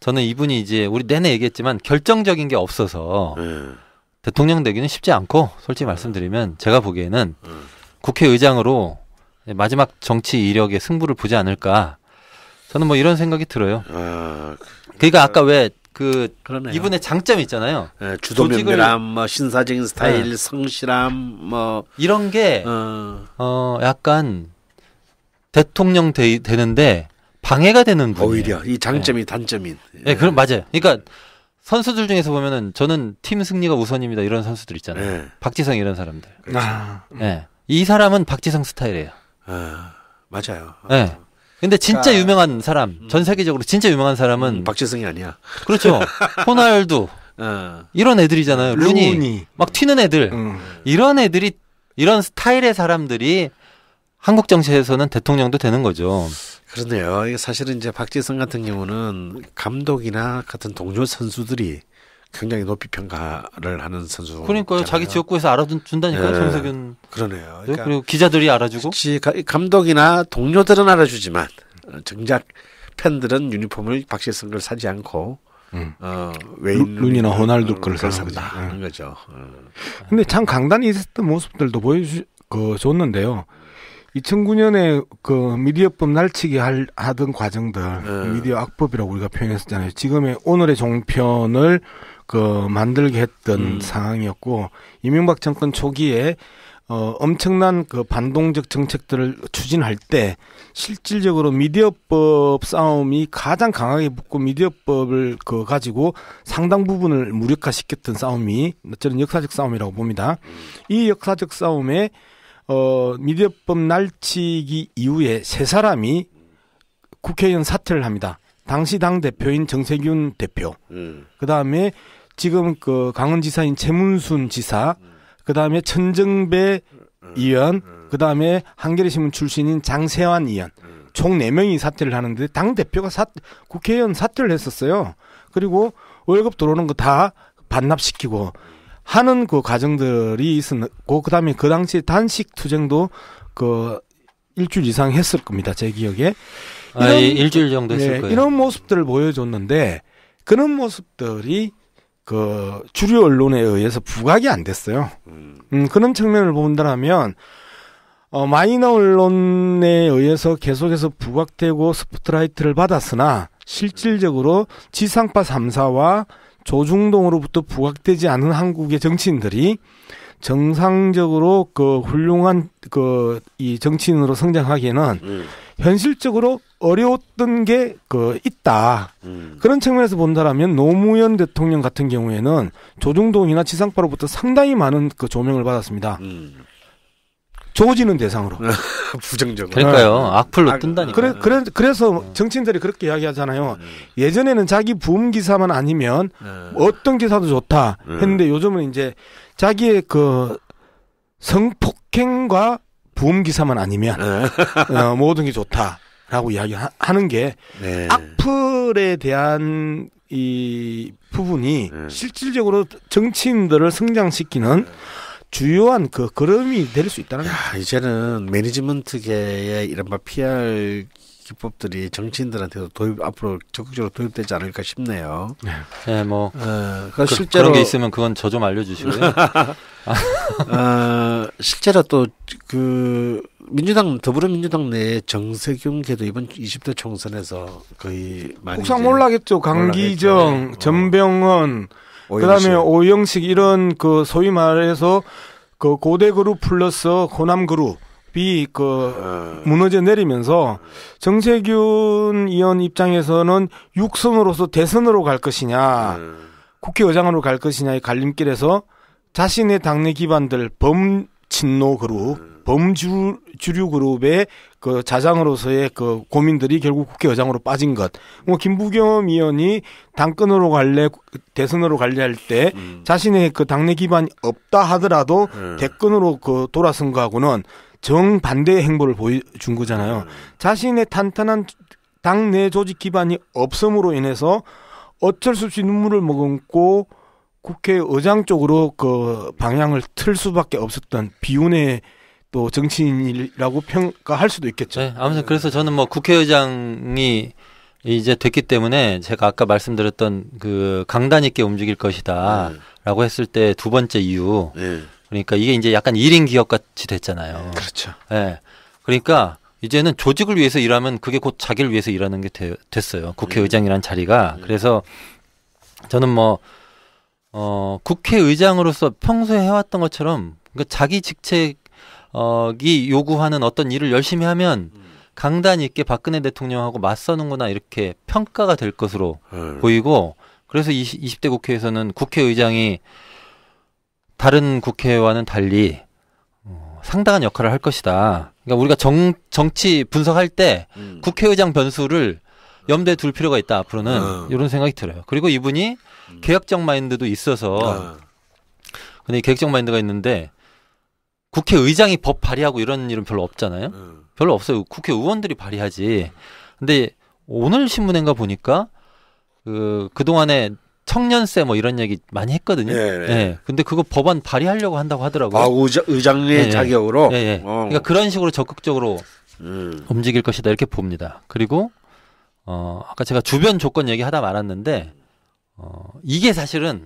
저는 이분이 이제 우리 내내 얘기했지만 결정적인 게 없어서 대통령 되기는 쉽지 않고 솔직히 말씀드리면 제가 보기에는 국회의장으로 마지막 정치 이력의 승부를 보지 않을까 저는 뭐 이런 생각이 들어요. 그러니까 아까 왜 그러네요. 이분의 장점이 있잖아요. 주도 면밀함, 뭐 신사적인 스타일, 성실함, 뭐 이런 게 약간 대통령 되는데 방해가 되는 분이에요. 오히려 이 장점이 단점인. 네, 그럼 맞아요. 그러니까 선수들 중에서 보면은 저는 팀 승리가 우선입니다. 이런 선수들 있잖아요. 박지성 이런 사람들. 네. 이 사람은 박지성 스타일이에요. 맞아요. 네. 근데 진짜 유명한 사람, 전 세계적으로 진짜 유명한 사람은 박지성이 아니야. 그렇죠. 호날두 이런 애들이잖아요. 루니 막 튀는 애들. 이런 애들이 이런 스타일의 사람들이 한국 정치에서는 대통령도 되는 거죠. 그러네요. 이게 사실은 이제 박지성 같은 경우는 감독이나 같은 동료 선수들이 굉장히 높이 평가를 하는 선수. 그러니까요. 자기 지역구에서 알아준다니까요. 정세균. 그러네요. 그러니까 그리고 기자들이 알아주고. 감독이나 동료들은 알아주지만 정작 팬들은 유니폼을 박지성 걸 사지 않고 루니나 호날두 걸 사는 거죠. 근데 참 강단이 있었던 모습들도 줬는데요. 2009년에 그 미디어법 날치기 하던 과정들, 미디어 악법이라고 우리가 표현했었잖아요. 지금의 오늘의 종편을 만들게 했던 상황이었고, 이명박 정권 초기에 엄청난 반동적 정책들을 추진할 때 실질적으로 미디어법 싸움이 가장 강하게 붙고 미디어법을 가지고 상당 부분을 무력화시켰던 싸움이 저는 역사적 싸움이라고 봅니다. 이 역사적 싸움에 미디어법 날치기 이후에 세 사람이 국회의원 사퇴를 합니다. 당시 당 대표인 정세균 대표, 그 다음에 지금 강원지사인 최문순 지사, 그 다음에 천정배 의원, 그 다음에 한겨레신문 출신인 장세환 의원, 총 4명이 사퇴를 하는데 당 대표가 국회의원 사퇴를 했었어요. 그리고 월급 들어오는 거 다 반납시키고 하는 과정들이 있었고, 그 다음에 그 당시에 단식 투쟁도 일주일 이상 했을 겁니다. 제 기억에. 일주일 정도 했을 거예요. 이런 모습들을 보여줬는데, 그런 모습들이 주류 언론에 의해서 부각이 안 됐어요. 그런 측면을 본다면, 마이너 언론에 의해서 계속해서 부각되고 스포트라이트를 받았으나, 실질적으로 지상파 3사와 조중동으로부터 부각되지 않은 한국의 정치인들이 정상적으로 그 훌륭한 그 이 정치인으로 성장하기에는 현실적으로 어려웠던 게 그 있다. 그런 측면에서 본다라면 노무현 대통령 같은 경우에는 조중동이나 지상파로부터 상당히 많은 그 조명을 받았습니다. 조지는 대상으로. 부정적으로. 그러니까요. 악플로 뜬다니까. 그래서 정치인들이 그렇게 이야기하잖아요. 예전에는 자기 부음 기사만 아니면 어떤 기사도 좋다 했는데 요즘은 이제 자기의 그 성폭행과 부음 기사만 아니면 모든 게 좋다라고 이야기하는 게 네. 악플에 대한 이 부분이 실질적으로 정치인들을 성장시키는 주요한 그 걸음이 될 수 있다는 거죠. 이제는 매니지먼트계의 이른바 PR 기법들이 정치인들한테도 앞으로 적극적으로 도입되지 않을까 싶네요. 네, 뭐 실제로 그런 게 있으면 그건 저 좀 알려주시고요. 실제로 또 그 더불어민주당 내에 정세균 걔도 이번 20대 총선에서 거의 많이 국상 몰락했죠. 강기정, 전병헌, 그다음에 오영식 이런 그 소위 말해서 그 고대 그룹 플러스 호남 그룹이 그 무너져 내리면서 정세균 의원 입장에서는 육선으로서 대선으로 갈 것이냐, 국회의장으로 갈 것이냐의 갈림길에서 자신의 당내 기반들 범친노 그룹, 범주류 그룹의 그 자장으로서의 그 고민들이 결국 국회의장으로 빠진 것. 뭐 김부겸 의원이 당권으로 갈래, 대선으로 갈래 할 때 자신의 그 당내 기반이 없다 하더라도 대권으로 그 돌아선 거하고는 정반대의 행보를 보여준 거잖아요. 자신의 탄탄한 당내 조직 기반이 없음으로 인해서 어쩔 수 없이 눈물을 머금고 국회의장 쪽으로 그 방향을 틀 수밖에 없었던 비운의 또 정치인이라고 평가할 수도 있겠죠. 네, 아무튼 그래서 저는 뭐 국회의장이 이제 됐기 때문에 제가 아까 말씀드렸던 그 강단 있게 움직일 것이다라고 했을 때 두 번째 이유. 그러니까 이게 이제 약간 1인 기업 같이 됐잖아요. 그렇죠. 네. 그러니까 이제는 조직을 위해서 일하면 그게 곧 자기를 위해서 일하는 게 됐어요. 국회의장이라는 자리가. 그래서 저는 뭐 국회의장으로서 평소에 해왔던 것처럼 그러니까 자기 직책이 요구하는 어떤 일을 열심히 하면 강단 있게 박근혜 대통령하고 맞서는구나 이렇게 평가가 될 것으로 보이고 그래서 20대 국회에서는 국회의장이 다른 국회와는 달리 상당한 역할을 할 것이다. 그러니까 우리가 정치 분석할 때 국회의장 변수를 염두에 둘 필요가 있다. 앞으로는 이런 생각이 들어요. 그리고 이분이 개혁적 마인드도 있어서 근데 개혁적 마인드가 있는데 국회의장이 법 발의하고 이런 일은 별로 없잖아요. 별로 없어요. 국회의원들이 발의하지. 근데 오늘 신문인가 보니까 그동안에 청년세 뭐 이런 얘기 많이 했거든요. 네. 근데 그거 법안 발의하려고 한다고 하더라고요. 아, 의장의 자격으로? 네. 그러니까 그런 식으로 적극적으로 움직일 것이다 이렇게 봅니다. 그리고 아까 제가 주변 조건 얘기하다 말았는데 이게 사실은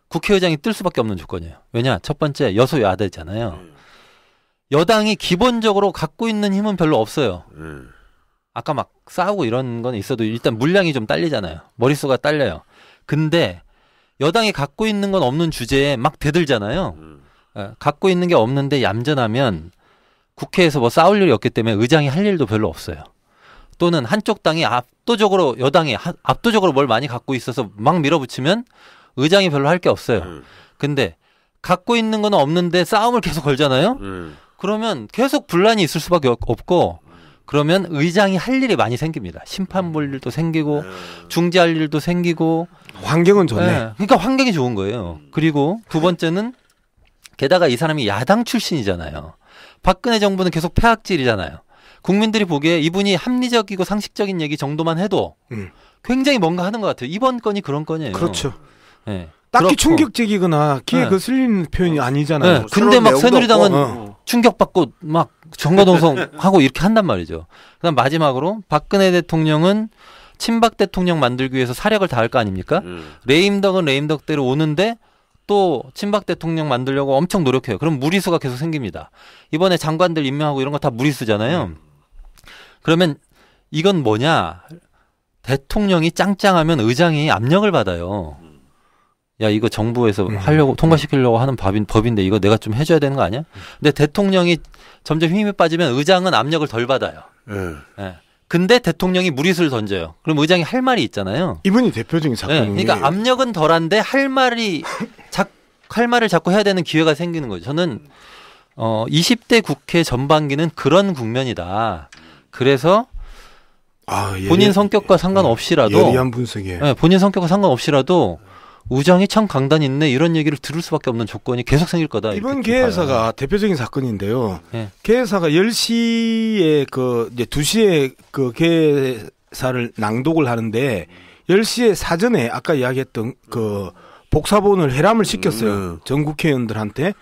국회의장이 뜰 수밖에 없는 조건이에요. 왜냐? 첫 번째 여소야대잖아요. 여당이 기본적으로 갖고 있는 힘은 별로 없어요. 아까 막 싸우고 이런 건 있어도 일단 물량이 좀 딸리잖아요. 머릿수가 딸려요. 근데 여당이 갖고 있는 건 없는 주제에 막 대들잖아요. 갖고 있는 게 없는데 얌전하면 국회에서 뭐 싸울 일이 없기 때문에 의장이 할 일도 별로 없어요. 또는 한쪽 당이 압도적으로 여당이 압도적으로 뭘 많이 갖고 있어서 막 밀어붙이면 의장이 별로 할 게 없어요. 근데 갖고 있는 건 없는데 싸움을 계속 걸잖아요. 그러면 계속 분란이 있을 수밖에 없고 그러면 의장이 할 일이 많이 생깁니다. 심판 볼 일도 생기고 중재할 일도 생기고 환경은 좋네. 네. 그러니까 환경이 좋은 거예요. 그리고 두 번째는 게다가 이 사람이 야당 출신이잖아요. 박근혜 정부는 계속 폐악질이잖아요. 국민들이 보기에 이분이 합리적이고 상식적인 얘기 정도만 해도 굉장히 뭔가 하는 것 같아요. 이번 건이 그런 건이에요. 그렇죠. 네. 딱히 그렇고. 충격적이거나 귀에 거슬리는 표현이 아니잖아요. 네. 근데 막 새누리당은 충격받고 막 정가동성하고 이렇게 한단 말이죠. 그다음 마지막으로 박근혜 대통령은 친박 대통령 만들기 위해서 사력을 다할 거 아닙니까? 레임덕은 레임덕대로 오는데 또 친박 대통령 만들려고 엄청 노력해요. 그럼 무리수가 계속 생깁니다. 이번에 장관들 임명하고 이런 거 다 무리수잖아요. 그러면 이건 뭐냐? 대통령이 짱짱하면 의장이 압력을 받아요. 야, 이거 정부에서 하려고 통과시키려고 하는 법인데 이거 내가 좀 해줘야 되는 거 아니야? 근데 대통령이 점점 힘이 빠지면 의장은 압력을 덜 받아요. 네. 근데 대통령이 무리수를 던져요. 그럼 의장이 할 말이 있잖아요. 이분이 대표적인 사건이에요. 네. 그러니까 압력은 덜한데 할 말을 자꾸 해야 되는 기회가 생기는 거죠. 저는 20대 국회 전반기는 그런 국면이다. 그래서 본인 성격과 상관없이라도 예리한 분석이에요. 네, 본인 성격과 상관없이라도 의장이 참 강단이 있네 이런 얘기를 들을 수밖에 없는 조건이 계속 생길 거다. 이번 개회사가 대표적인 사건인데요. 네. 개회사가 10시에 이제 2시에 그 개회사를 낭독을 하는데 10시에 사전에 아까 이야기했던 그 복사본을 해람을 시켰어요. 전 국회의원들한테.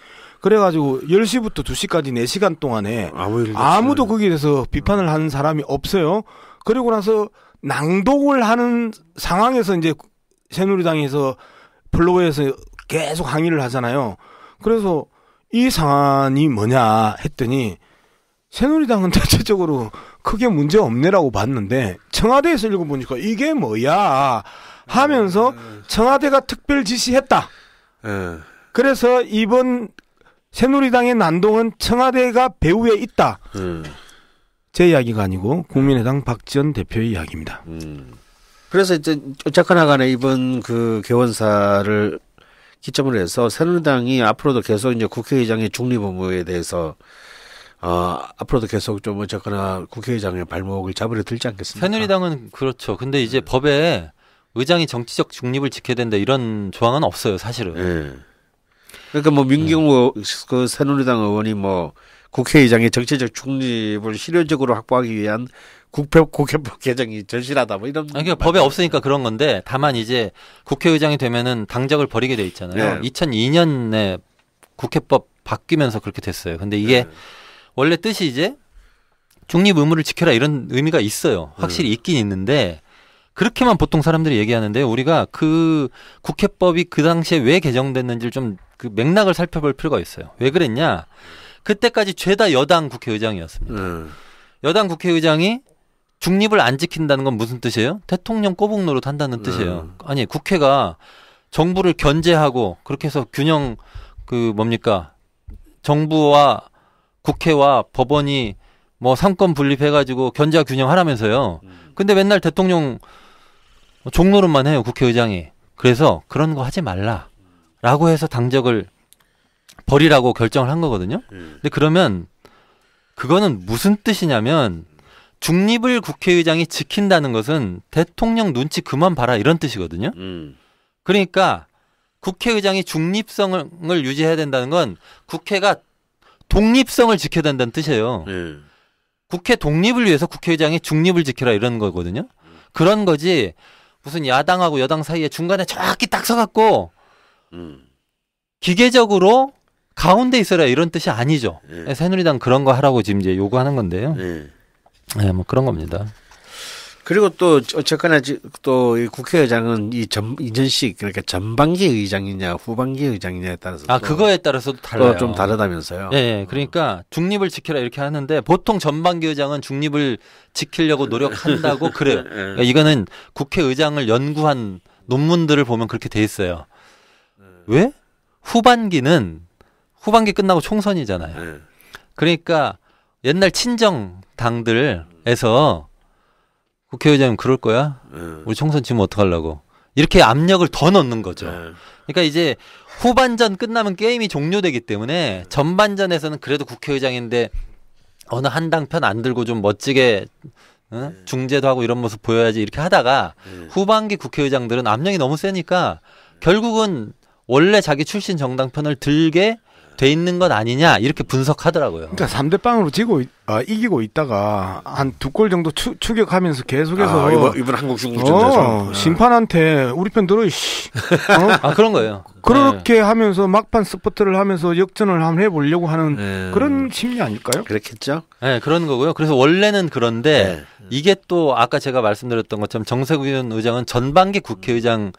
그래가지고 10시부터 2시까지 4시간 동안에 아무도 거기에 대해서 비판을 하는 사람이 없어요. 그리고 나서 낭독을 하는 상황에서 이제 새누리당에서 플로어에서 계속 항의를 하잖아요. 그래서 이 상황이 뭐냐 했더니 새누리당은 대체적으로 크게 문제 없네라고 봤는데 청와대에서 읽어보니까 이게 뭐야 하면서 청와대가 특별 지시했다. 그래서 이번 새누리당의 난동은 청와대가 배후에 있다. 제 이야기가 아니고 국민의당 박지원 대표의 이야기입니다. 그래서 이제 어쨌거나 간에 이번 그 개원사를 기점으로 해서 새누리당이 앞으로도 계속 이제 국회의장의 중립 의무에 대해서 앞으로도 계속 좀 어쨌거나 국회의장의 발목을 잡으려 들지 않겠습니까? 새누리당은 그렇죠. 근데 이제 법에 의장이 정치적 중립을 지켜야 된다 이런 조항은 없어요, 사실은. 네. 그러니까 뭐 민경우 그 새누리당 의원이 뭐 국회의장의 정치적 중립을 실효적으로 확보하기 위한 국회법 개정이 절실하다 뭐 이런. 그러니까 법에 없으니까 그런 건데 다만 이제 국회의장이 되면은 당적을 버리게 돼 있잖아요. 네. 2002년에 국회법 바뀌면서 그렇게 됐어요. 근데 이게 원래 뜻이 이제 중립 의무를 지켜라 이런 의미가 있어요. 확실히 있긴 있는데 그렇게만 보통 사람들이 얘기하는데 우리가 그 국회법이 그 당시에 왜 개정됐는지를 좀 그 맥락을 살펴볼 필요가 있어요. 왜 그랬냐? 그때까지 죄다 여당 국회의장이었습니다. 여당 국회의장이 중립을 안 지킨다는 건 무슨 뜻이에요? 대통령 꼬북 노릇 한다는 뜻이에요. 아니 국회가 정부를 견제하고 그렇게 해서 균형 정부와 국회와 법원이 뭐 삼권 분립해가지고 견제와 균형하라면서요. 근데 맨날 대통령 종노릇만 해요 국회의장이. 그래서 그런 거 하지 말라라고 해서 당적을 버리라고 결정을 한 거거든요. 근데 그러면 그거는 무슨 뜻이냐면 중립을 국회의장이 지킨다는 것은 대통령 눈치 그만 봐라 이런 뜻이거든요. 그러니까 국회의장이 중립성을 유지해야 된다는 건 국회가 독립성을 지켜야 된다는 뜻이에요. 국회 독립을 위해서 국회의장이 중립을 지켜라 이런 거거든요. 그런 거지 무슨 야당하고 여당 사이에 중간에 정확히 딱 서갖고 기계적으로 가운데 있어라 이런 뜻이 아니죠. 새누리당 그런 거 하라고 지금 이제 요구하는 건데요. 네, 뭐 그런 겁니다. 그리고 또 어쨌거나 또 이 국회의장은 이전식 그러니까 전반기 의장이냐 후반기 의장이냐에 따라서 그거에 따라서도 달라요. 좀 다르다면서요. 네, 그러니까 중립을 지켜라 이렇게 하는데 보통 전반기 의장은 중립을 지키려고 노력한다고 그래요. 그러니까 이거는 국회의장을 연구한 논문들을 보면 그렇게 돼 있어요. 왜? 후반기 끝나고 총선이잖아요. 그러니까 옛날 친정 당들에서 국회의장은 그럴 거야? 우리 총선 지면 어떡하려고? 이렇게 압력을 더 넣는 거죠. 그러니까 이제 후반전 끝나면 게임이 종료되기 때문에 전반전에서는 그래도 국회의장인데 어느 한 당 편 안 들고 좀 멋지게 중재도 하고 이런 모습 보여야지 이렇게 하다가 후반기 국회의장들은 압력이 너무 세니까 결국은 원래 자기 출신 정당 편을 들게 돼 있는 것 아니냐 이렇게 분석하더라고요. 그러니까 3대0으로 이기고 있다가 한 2골 정도 추격하면서 계속해서 이번 한국 중국전에서 심판한테 우리 편 들어 그런 거예요. 그렇게 하면서 막판 스포트를 하면서 역전을 한번 해보려고 하는 그런 심리 아닐까요? 그렇겠죠. 네, 그런 거고요. 그래서 원래는 그런데 이게 또 아까 제가 말씀드렸던 것처럼 정세균 의장은 전반기 국회의장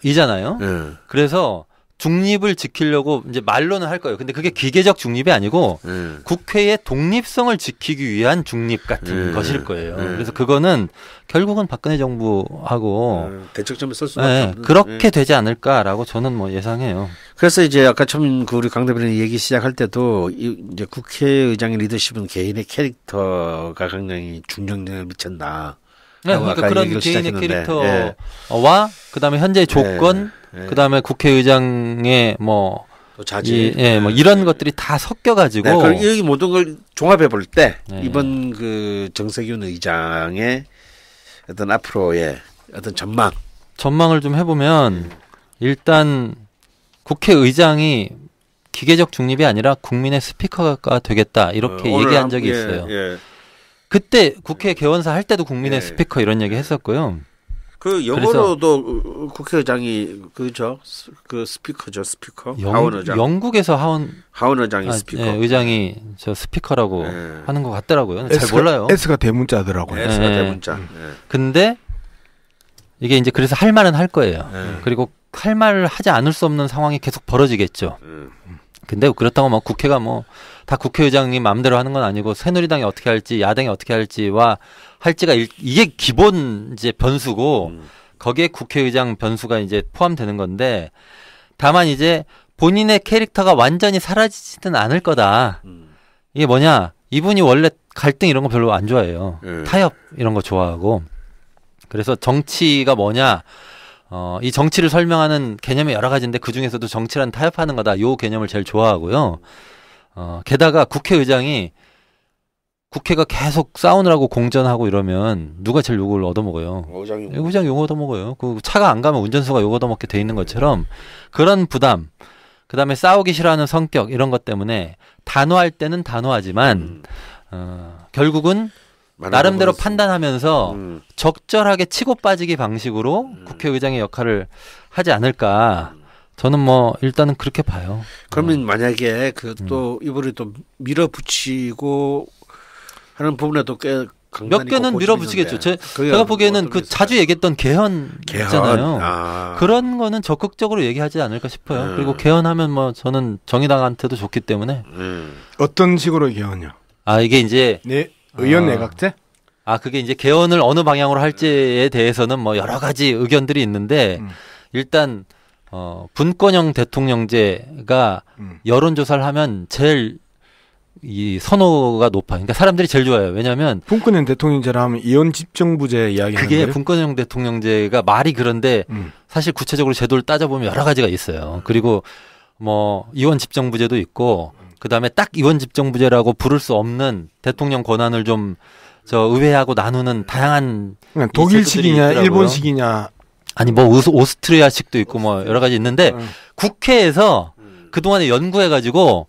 이잖아요. 그래서 중립을 지키려고 이제 말로는 할 거예요. 근데 그게 기계적 중립이 아니고 국회의 독립성을 지키기 위한 중립 같은 것일 거예요. 그래서 그거는 결국은 박근혜 정부하고 대척점에 설 수밖에 없는 그렇게 되지 않을까라고 저는 뭐 예상해요. 그래서 이제 아까 처음 우리 강 대변인 얘기 시작할 때도 이제 국회의장의 리더십은 개인의 캐릭터가 굉장히 중요성을 미친다. 네, 그러니까 그런 개인의 시작했는데. 캐릭터와 그다음에 현재의 조건, 그다음에 국회의장의 뭐 자질, 뭐 이런 것들이 다 섞여가지고 여기 모든 걸 종합해 볼 때 이번 그 정세균 의장의 어떤 앞으로의 어떤 전망을 좀 해보면 일단 국회의장이 기계적 중립이 아니라 국민의 스피커가 되겠다 이렇게 얘기한 적이 있어요. 그때 국회 개원사 할 때도 국민의 스피커 이런 얘기 했었고요. 그 영어로도 국회의장이 그죠? 그 스피커죠, 스피커. 하원 의장. 영국에서 하원 의장이 스피커. 의장이 저 스피커라고 하는 것 같더라고요. 잘 몰라요. S가 대문자더라고요. S가 대문자. 근데 이게 이제 그래서 할 말은 할 거예요. 그리고 할 말을 하지 않을 수 없는 상황이 계속 벌어지겠죠. 근데 그렇다고 뭐 국회가 뭐 다 국회의장이 마음대로 하는 건 아니고 새누리당이 어떻게 할지 야당이 어떻게 할지가 이게 기본 이제 변수고 거기에 국회의장 변수가 이제 포함되는 건데 다만 이제 본인의 캐릭터가 완전히 사라지지는 않을 거다. 이게 뭐냐? 이분이 원래 갈등 이런 거 별로 안 좋아해요. 타협 이런 거 좋아하고. 그래서 정치가 뭐냐? 이 정치를 설명하는 개념이 여러 가지인데 그 중에서도 정치란 타협하는 거다. 요 개념을 제일 좋아하고요. 게다가 국회의장이 국회가 계속 싸우느라고 공전하고 이러면 누가 제일 욕을 얻어먹어요? 의장 욕 얻어먹어요. 그 차가 안 가면 운전수가 욕 얻어먹게 돼 있는 것처럼 그런 부담, 그 다음에 싸우기 싫어하는 성격 이런 것 때문에 단호할 때는 단호하지만 결국은 나름대로 판단하면서 적절하게 치고 빠지기 방식으로 국회의장의 역할을 하지 않을까. 저는 뭐 일단은 그렇게 봐요. 그러면 만약에 그 또 이번에 또 밀어붙이고 하는 부분에도 꽤 몇 개는 밀어붙이겠죠. 제가 보기에는 그 자주 얘기했던 개헌 있잖아요. 그런 거는 적극적으로 얘기하지 않을까 싶어요. 그리고 개헌하면 뭐 저는 정의당한테도 좋기 때문에. 어떤 식으로 개헌이요? 이게 이제 의원 내각제? 그게 이제 개헌을 어느 방향으로 할지에 대해서는 뭐 여러 가지 의견들이 있는데 일단 분권형 대통령제가 여론조사를 하면 제일 이 선호가 높아. 그러니까 사람들이 제일 좋아해요. 왜냐하면 분권형 대통령제라 하면 이원 집정부제 이야기하는 그게 거예요? 분권형 대통령제가 말이 그런데 사실 구체적으로 제도를 따져보면 여러 가지가 있어요. 그리고 뭐 이원 집정부제도 있고 그다음에 딱 이원 집정부제라고 부를 수 없는 대통령 권한을 좀 의회하고 나누는 다양한 독일식이냐 일본식이냐 아니 뭐 오스트리아식도 있고 뭐 여러 가지 있는데 국회에서 그동안에 연구해가지고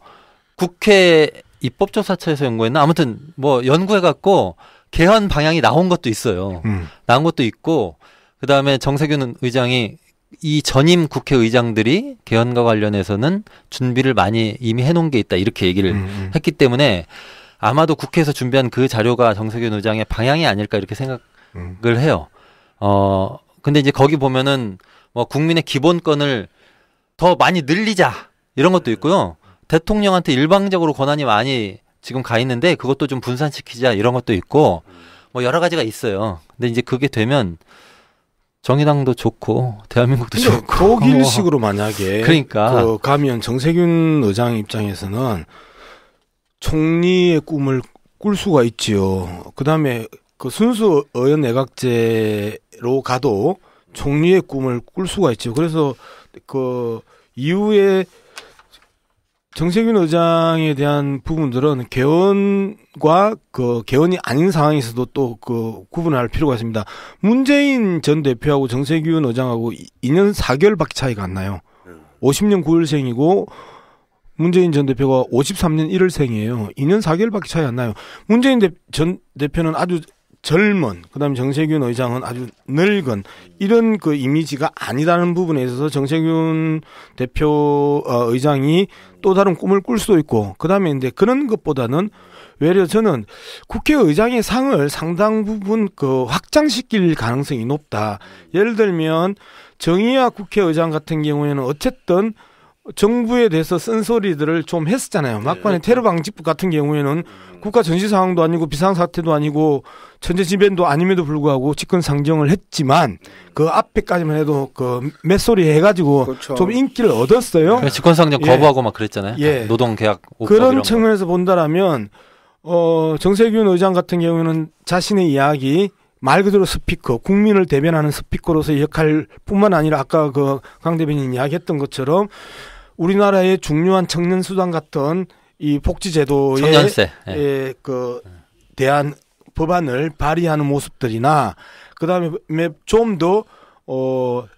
국회 입법조사처에서 연구했나 아무튼 뭐 연구해갖고 개헌 방향이 나온 것도 있어요. 나온 것도 있고 그다음에 정세균 의장이 이 전임 국회의장들이 개헌과 관련해서는 준비를 많이 이미 해놓은 게 있다 이렇게 얘기를 했기 때문에 아마도 국회에서 준비한 그 자료가 정세균 의장의 방향이 아닐까 이렇게 생각을 해요. 근데 이제 거기 보면은 뭐 국민의 기본권을 더 많이 늘리자 이런 것도 있고요. 대통령한테 일방적으로 권한이 많이 지금 가 있는데 그것도 좀 분산시키자 이런 것도 있고 뭐 여러 가지가 있어요. 근데 이제 그게 되면 정의당도 좋고 대한민국도 좋고 독일식으로 만약에 그러니까 가면 정세균 의장 입장에서는 총리의 꿈을 꿀 수가 있지요. 그다음에 그 순수 의원 내각제로 가도 총리의 꿈을 꿀 수가 있죠. 그래서 그 이후에 정세균 의장에 대한 부분들은 개헌과 그 개헌이 아닌 상황에서도 또 그 구분할 필요가 있습니다. 문재인 전 대표하고 정세균 의장하고 2년 4개월밖에 차이가 안 나요. 50년 9월생이고 문재인 전 대표가 53년 1월생이에요. 2년 4개월밖에 차이 안 나요. 문재인 전 대표는 아주 젊은, 그다음에 정세균 의장은 아주 늙은 이런 그 이미지가 아니라는 부분에 있어서 정세균 대표 의장이 또 다른 꿈을 꿀 수도 있고, 그다음에 이제 그런 것보다는 외려 저는 국회의장의 상을 상당 부분 그 확장시킬 가능성이 높다. 예를 들면 정의화 국회의장 같은 경우에는 어쨌든 정부에 대해서 쓴소리들을 좀 했었잖아요. 막판에 테러 방지법 같은 경우에는 국가 전시 상황도 아니고 비상사태도 아니고 천재지변도 아님에도 불구하고 직권 상정을 했지만 그 앞에까지만 해도 그 맷소리 해가지고 그렇죠. 좀 인기를 얻었어요. 직권 상정 거부하고 막 그랬잖아요. 노동계약 그런 측면에서 본다라면 정세균 의장 같은 경우에는 자신의 이야기 말 그대로 스피커, 국민을 대변하는 스피커로서의 역할뿐만 아니라 아까 그 강 대변인 이야기했던 것처럼 우리나라의 중요한 청년 수당 같은 이 복지제도에 청년세 그 대한 법안을 발의하는 모습들이나 그다음에 좀 더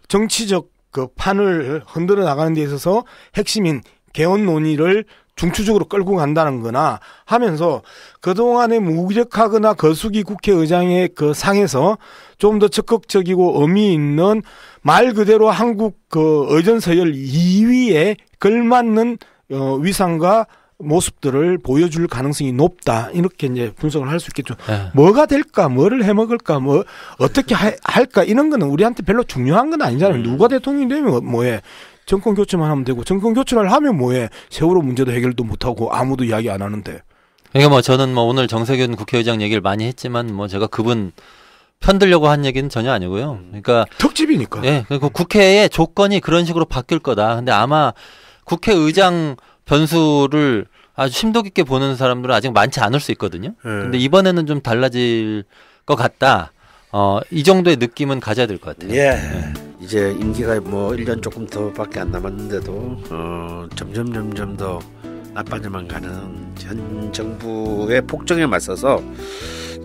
정치적 그 판을 흔들어 나가는 데 있어서 핵심인 개헌 논의를 중추적으로 끌고 간다는 거나 하면서 그동안에 무력하거나 거수기 국회의장의 그 상에서 좀 더 적극적이고 의미 있는 말 그대로 한국 그 의전서열 2위에 걸맞는 위상과 모습들을 보여줄 가능성이 높다. 이렇게 이제 분석을 할 수 있겠죠. 뭐가 될까? 뭐를 해먹을까? 뭐 어떻게 할까? 이런 거는 우리한테 별로 중요한 건 아니잖아요. 누가 대통령이 되면 뭐해. 정권 교체만 하면 되고 정권 교체를 하면 뭐해. 세월호 문제도 해결도 못하고 아무도 이야기 안 하는데. 그러니까 뭐 저는 뭐 오늘 정세균 국회의장 얘기를 많이 했지만 뭐 제가 그분 편들려고 한 얘기는 전혀 아니고요. 그러니까 특집이니까. 예, 그리고 국회의 조건이 그런 식으로 바뀔 거다. 근데 아마 국회의장 변수를 아주 심도 깊게 보는 사람들은 아직 많지 않을 수 있거든요. 근데 이번에는 좀 달라질 것 같다. 이 정도의 느낌은 가져야 될 것 같아요. 예. 이제 임기가 뭐 1년 조금 더밖에 안 남았는데도 점점 더 나빠져만 가는 현 정부의 폭정에 맞서서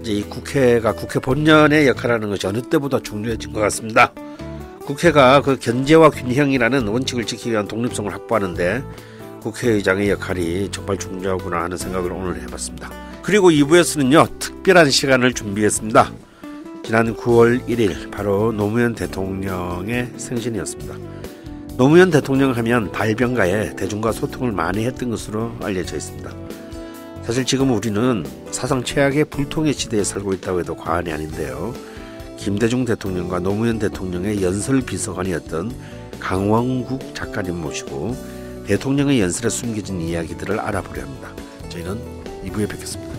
이제 이 국회가 국회 본연의 역할하는 것이 어느 때보다 중요해진 것 같습니다. 국회가 그 견제와 균형이라는 원칙을 지키기 위한 독립성을 확보하는데 국회의장의 역할이 정말 중요하구나 하는 생각을 오늘 해봤습니다. 그리고 2부에서는요 특별한 시간을 준비했습니다. 지난 9월 1일 바로 노무현 대통령의 생신이었습니다. 노무현 대통령 하면 발병가에 대중과 소통을 많이 했던 것으로 알려져 있습니다. 사실 지금 우리는 사상 최악의 불통의 시대에 살고 있다고 해도 과언이 아닌데요. 김대중 대통령과 노무현 대통령의 연설 비서관이었던 강원국 작가님 모시고 대통령의 연설에 숨겨진 이야기들을 알아보려 합니다. 저희는 2부에 뵙겠습니다.